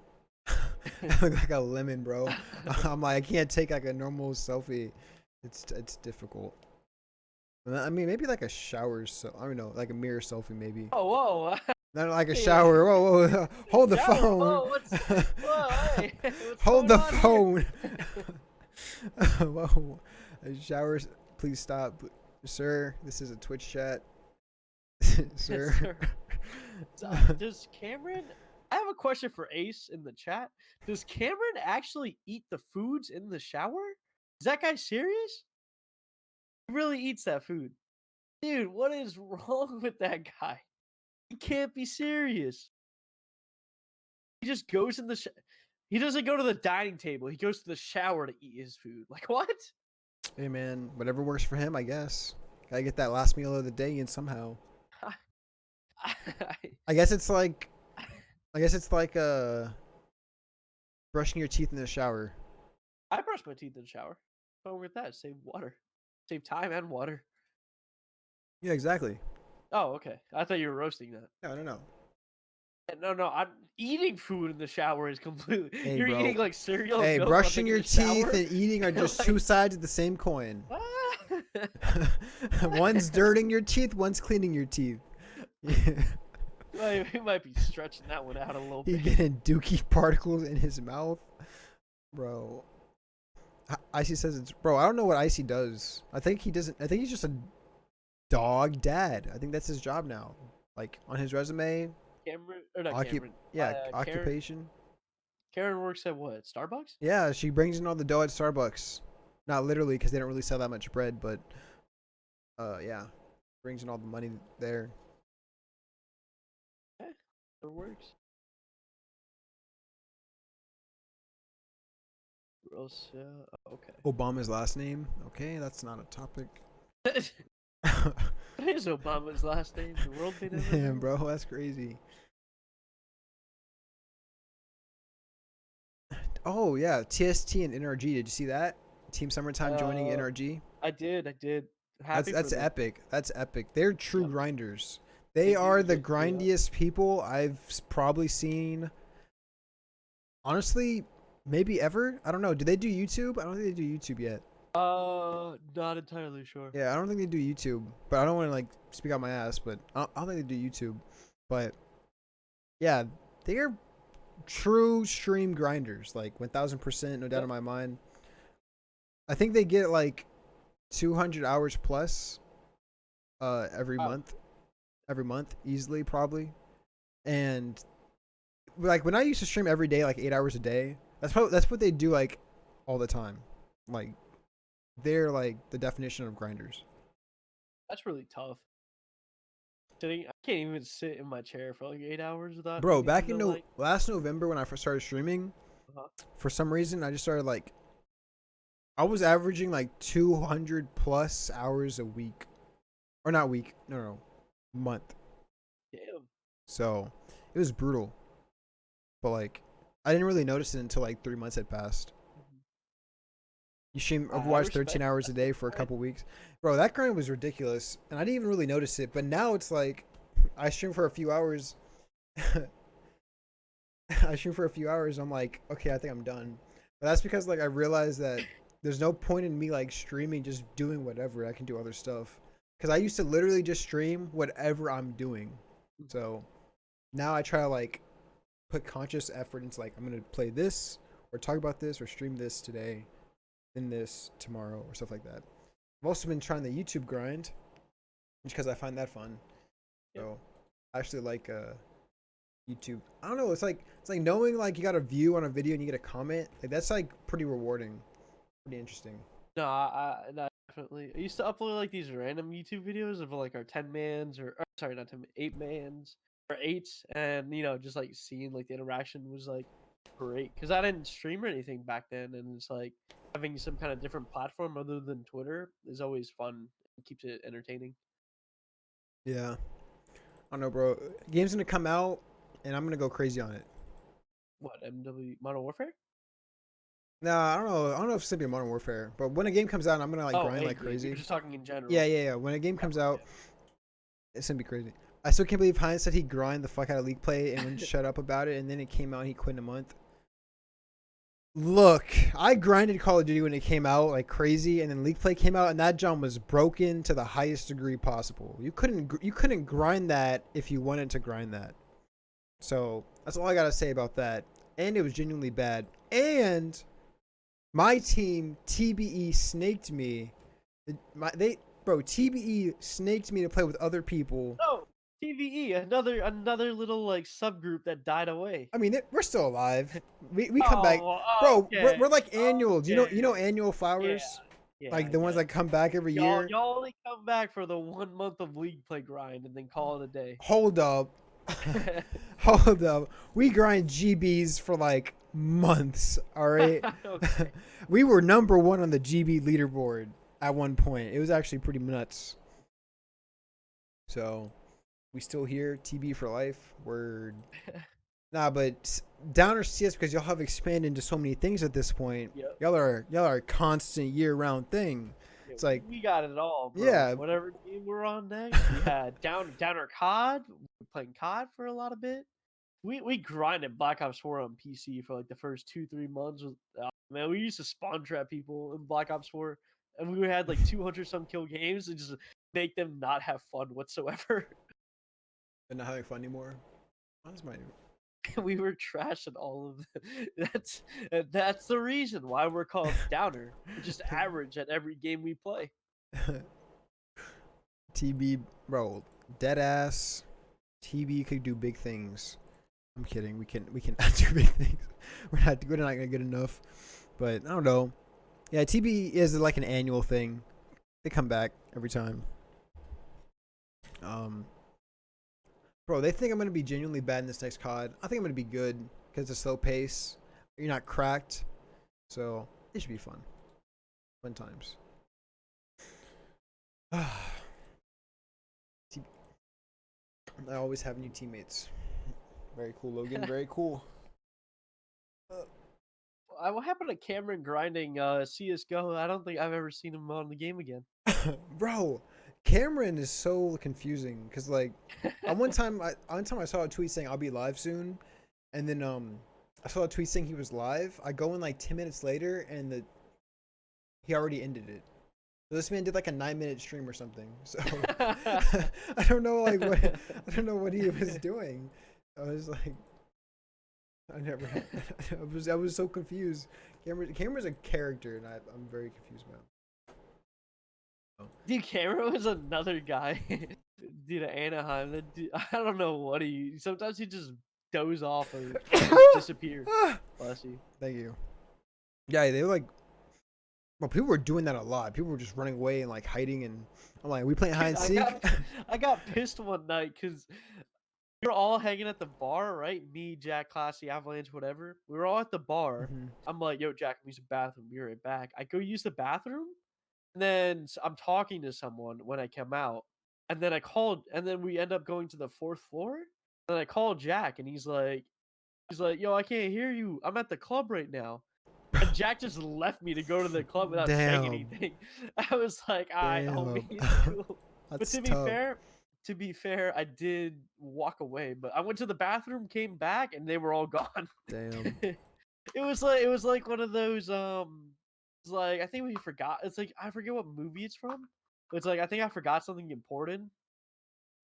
I look like a lemon, bro. I'm like, I can't take like a normal selfie. It's difficult. I mean, maybe like a shower. So I don't know, like a mirror selfie, maybe. Oh, whoa! Not like a Hey, shower. Whoa, whoa! Hold the Shower, phone. whoa, whoa, hey, what's Hold going the on here? phone. Whoa! Showers, please stop, sir. This is a Twitch chat, sir. Sir. Does Cameron? I have a question for Ace in the chat. Does Cameron actually eat the foods in the shower? Is that guy serious? He really eats that food, dude. What is wrong with that guy? He can't be serious. He just goes in the. He doesn't go to the dining table. He goes to the shower to eat his food. Like, what? Hey man, whatever works for him, I guess. Gotta get that last meal of the day in somehow. I guess it's like brushing your teeth in the shower. I brush my teeth in the shower. What's wrong with that? Save water. Save time and water. Yeah, exactly. Oh, okay. I thought you were roasting that. No, no, no. No, I'm eating food in the shower is completely. Hey, You're bro. eating like cereal. Hey, and milk while brushing taking your a teeth shower? and eating are just Like- two sides of the same coin. Ah. One's dirting your teeth, one's cleaning your teeth. Well, he might be stretching that one out a little He bit. getting dookie particles in his mouth, bro. Icy says it's bro. I don't know what Icy does. I think he doesn't. I think he's just a dog dad. I think that's his job now. Like on his resume, Cameron or not Cameron? Karen. occupation. Karen works at what? Starbucks? Yeah, she brings in all the dough at Starbucks. Not literally, because they don't really sell that much bread, but yeah, brings in all the money there. It works. Gross. Yeah. Okay. Obama's last name. Okay, that's not a topic. What is Obama's last name? The world they never Damn, knew? bro, that's crazy. Oh yeah, TST and NRG. Did you see that? Team Summertime joining NRG. I did. Happy That's for them. epic. That's epic. They're true Yep. grinders. They They do are the get paid up. grindiest people I've probably seen. Honestly, maybe ever. I don't know. Do they do YouTube? I don't think they do YouTube yet. Not entirely sure. Yeah, I don't think they do YouTube. But I don't want to like speak out my ass. But I don't think they do YouTube. But yeah, they are true stream grinders. Like 1000%, no doubt Yep. in my mind. I think they get like 200 hours plus every Wow. month easily probably. And like when I used to stream every day like 8 hours a day, that's what they do like all the time. like they're like the definition of grinders. That's really tough. Sitting, I can't even sit in my chair for like 8 hours without Bro, anything back to in like. last November when I first started streaming, Uh-huh. for some reason I just started like I was averaging like 200 plus hours a week, or not week, no, month. Damn. So it was brutal, but like I didn't really notice it until like 3 months had passed. Mhm. You stream I Overwatch 13 respect hours a that. day for a couple weeks, bro. That grind was ridiculous, and I didn't even really notice it. But now it's like I stream for a few hours. I stream for a few hours. I'm like, okay, I think I'm done. But that's because like I realized that there's no point in me like streaming just doing whatever. I can do other stuff. Because I used to literally just stream whatever I'm doing. So now I try to like put conscious effort into like I'm gonna play this or talk about this or stream this today, then this tomorrow or stuff like that. I've also been trying the YouTube grind, just because I find that fun. Yep. So I actually like YouTube. I don't know. It's like knowing like you got a view on a video and you get a comment. Like that's like pretty rewarding, pretty interesting. No, no, definitely. I used to upload like these random YouTube videos of like our 10 mans or sorry, not 10, 8 mans or eights, and just like seeing like the interaction was like great because I didn't stream or anything back then, and it's like having some kind of different platform other than Twitter is always fun. It keeps it entertaining. Yeah, I don't know, bro. Game's gonna come out and I'm gonna go crazy on it. What, MW Modern Warfare? Nah, I don't know. I don't know if it's gonna be Modern Warfare, but when a game comes out, I'm gonna like Oh, grind hey, like you were crazy. just talking in general. Yeah. When a game Yeah, comes out, yeah. it's gonna be crazy. I still can't believe Heinz said he grind the fuck out of League Play and wouldn't shut up about it, and then it came out and he quit in a month. Look, I grinded Call of Duty when it came out like crazy, and then League Play came out, and that jump was broken to the highest degree possible. You couldn't grind that if you wanted to grind that. So that's all I gotta say about that. And it was genuinely bad. And my team TBE snaked me. TBE snaked me to play with other people. Oh, TVE, another little like subgroup that died away. I mean, we're still alive. We come back, Oh, bro. okay, We're like annuals. You know okay, annual yeah, flowers, yeah, like I the ones guess. that come back every Y'all, year. y'all only come back for the 1 month of league play grind and then call it a day. Hold up, hold up. We grind GBs for like months. All right, Okay. we were number one on the GB leaderboard at one point. It was actually pretty nuts. So we still here. TB for life. Word. Nah, but Downer CS because y'all have expanded into so many things at this point. Yep. Y'all are a constant year round thing. Yeah, It's like we got it all, bro. yeah, Whatever game we're on next, we had Downer COD. We were playing COD for a lot of bit. We grinded Black Ops 4 on PC for like the first 2-3 months. Man, we used to spawn trap people in Black Ops 4, and we had like 200 some kill games and just make them not have fun whatsoever. but not having fun anymore. That's my We were trashing all of them. That's the reason why we're called Downer. We're just average at every game we play. TB bro, dead ass. TB could do big things. I'm kidding. We can not do big things. We're not gonna get enough. But I don't know. Yeah, TB is like an annual thing. They come back every time. Bro, they think I'm gonna be genuinely bad in this next COD. I think I'm gonna be good because it's a slow pace. You're not cracked, so it should be fun. Fun times. I always have new teammates. Very cool, Logan. Very cool. What happened to Cameron grinding CS:GO? I don't think I've ever seen him on the game again. Bro, Cameron is so confusing because like, one time I saw a tweet saying I'll be live soon, and then I saw a tweet saying he was live. I go in like 10 minutes later and he already ended it. So this man did like a 9-minute stream or something. So I don't know what he was doing. I was like, I was so confused. Cameron's a character, and I'm very confused about him. Dude, Cameron was another guy. Dude, at Anaheim. I don't know what sometimes he just doze off or just disappear. Bless you. Thank you. Yeah, they were like Well, people were doing that a lot. People were just running away and like hiding, and I'm like, we playing hide Dude, and seek. I got pissed one night because we were all hanging at the bar, right? Me, Jack, Classy, Avalanche, whatever. We were all at the bar. Mhm. I'm like, yo, Jack, I'm using the bathroom. Be right back. I go use the bathroom, and then I'm talking to someone when I come out. And then and then we end up going to the fourth floor. And I called Jack, and he's like, yo, I can't hear you. I'm at the club right now. And Jack just left me to go to the club without saying Damn, anything. I was like, all right, homie, damn, it's cool. But that's tough. to be fair, I did walk away. But I went to the bathroom, came back, and they were all gone. Damn. It was like one of those it's like I think we forgot. It's like I forget what movie it's from. But it's like I think I forgot something important.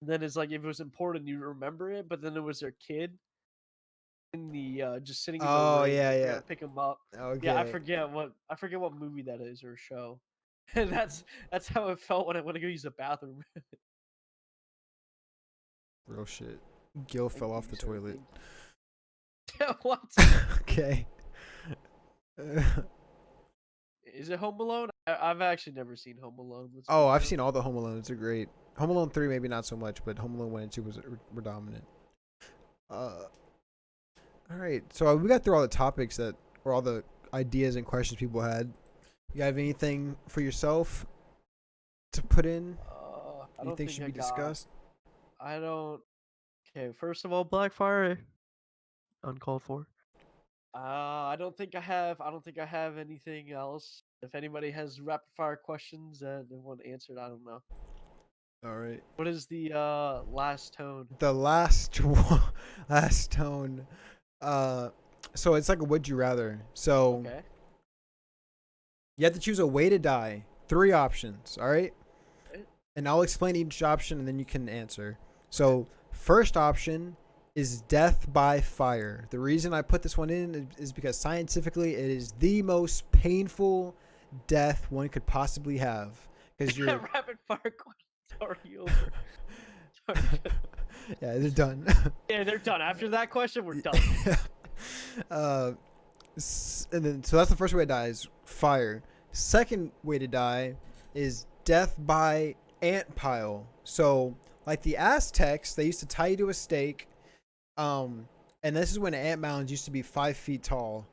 And then it's like if it was important, you remember it. But then it was their kid in the just sitting in the Oh rain. yeah, I yeah. forgot to pick him up. Yeah, Okay. I forget what movie that is or show. And that's how it felt when I went to go use the bathroom. Real shit. Gil Thank fell off you, the sir. toilet. What? Okay. Is it Home Alone? I've actually never seen Home Alone. Let's be Oh, I've real. seen all the Home Alones. They're great. Home Alone 3 maybe not so much, but Home Alone 1 and 2 were dominant. All right. So we got through all the topics that or all the ideas and questions people had. You have anything for yourself to put in? I You don't think think should I be got. discussed? I don't. Okay, first of all, Blackfire, uncalled for. I don't think I have. I don't think I have anything else. If anybody has rapid fire questions that they want answered, I don't know. All right. What is the last tone? The last one, last tone. Uh, so it's like a would you rather. So Okay. you have to choose a way to die. 3 options. All right. Okay. And I'll explain each option and then you can answer. So, first option is death by fire. The reason I put this one in is because scientifically it is the most painful death one could possibly have. Because you're. Rapid fire questions already over. Sorry. Yeah, they're done. Yeah, they're done. After that question, we're done. uh, and then, so that's the first way to die is fire. Second way to die is death by ant pile. So, like the Aztecs, they used to tie you to a stake. And this is when ant mounds used to be 5 feet tall,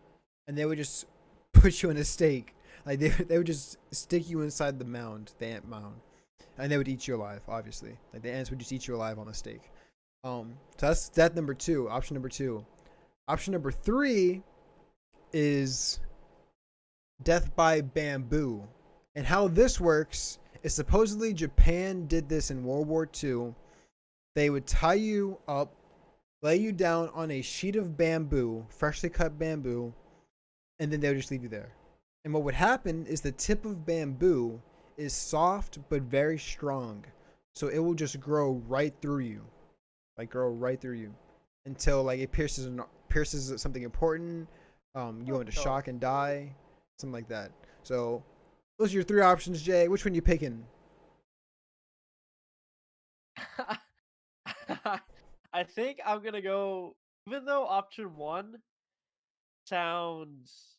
and they would just put you in a stake. Like they would just stick you inside the mound, the ant mound, and they would eat you alive. Obviously, like the ants would just eat you alive on the stake. So that's that number 2. Option number 2. Option number 3 is death by bamboo. And how this works is supposedly Japan did this in World War II. They would tie you up, lay you down on a sheet of bamboo, freshly cut bamboo, and then they would just leave you there. And what would happen is the tip of bamboo is soft but very strong. So it will just grow right through you. Like grow right through you until like it pierces something important. You go into shock and die, something like that. So those are your 3 options, Jay. Which one you picking? I think I'm gonna go. Even though option 1 sounds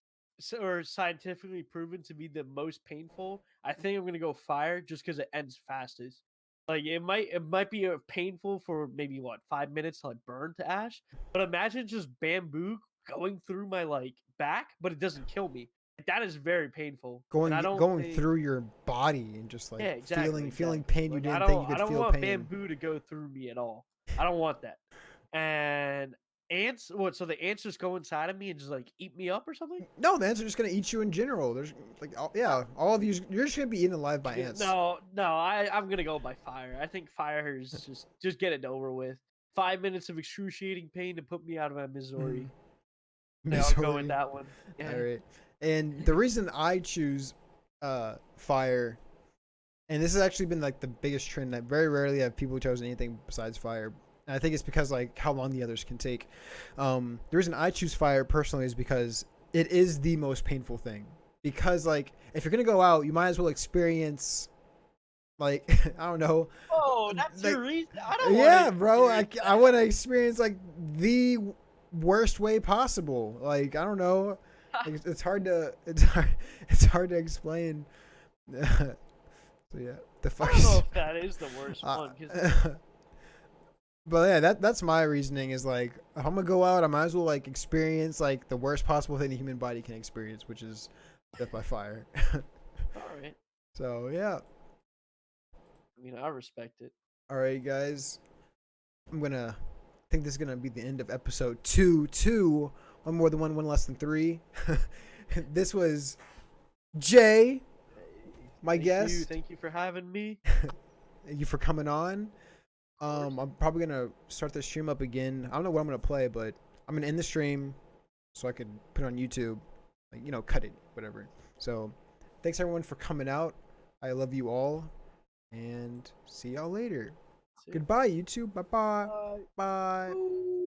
or scientifically proven to be the most painful, I think I'm gonna go fire just because it ends fastest. Like it might be painful for maybe what 5 minutes to like burn to ash, but imagine just bamboo going through my like back, but it doesn't kill me. That is very painful, and I don't Going think. through your body and just like Yeah, exactly, feeling exactly. pain you Like didn't think you I could don't feel want pain. bamboo to go through me at all. I don't want that. And ants, what? So the ants just go inside of me and just like eat me up or something? No, the ants are just gonna eat you in general. There's like yeah, all of you. You're just gonna be eaten alive by ants. No, no, I'm gonna go by fire. I think fire is just get it over with. 5 minutes of excruciating pain to put me out of my misery. Yeah, I'll go with Missouri. that one. All Yeah. right. And the reason I choose fire, and this has actually been like the biggest trend. I very rarely have people choose anything besides fire. And I think it's because like how long the others can take. The reason I choose fire personally is because it is the most painful thing. Because like if you're gonna go out, you might as well experience like I don't know. Oh, that's Like, your reason. I don't want yeah, to bro. experience I that. want to experience like the worst way possible. Like I don't know. Like, it's hard to explain. So yeah, the I fuck don't know is. if that is the worst Uh, one because but yeah, that's my reasoning. Is like, if I'm gonna go out, I might as well like experience like the worst possible thing the human body can experience, which is death by fire. all right. So yeah, I mean, I respect it. all right, guys. I'm gonna I think this is gonna be the end of episode two. One more than one, one less than three. This was Jay, my guest. Thank you for having me. Thank you for coming on. Of course. I'm probably gonna start the stream up again. I don't know what I'm gonna play, but I'm gonna end the stream so I could put it on YouTube, like cut it, whatever. So, thanks everyone for coming out. I love you all, and see y'all later. See ya. Goodbye, YouTube. Bye bye. Bye. Bye. Woo.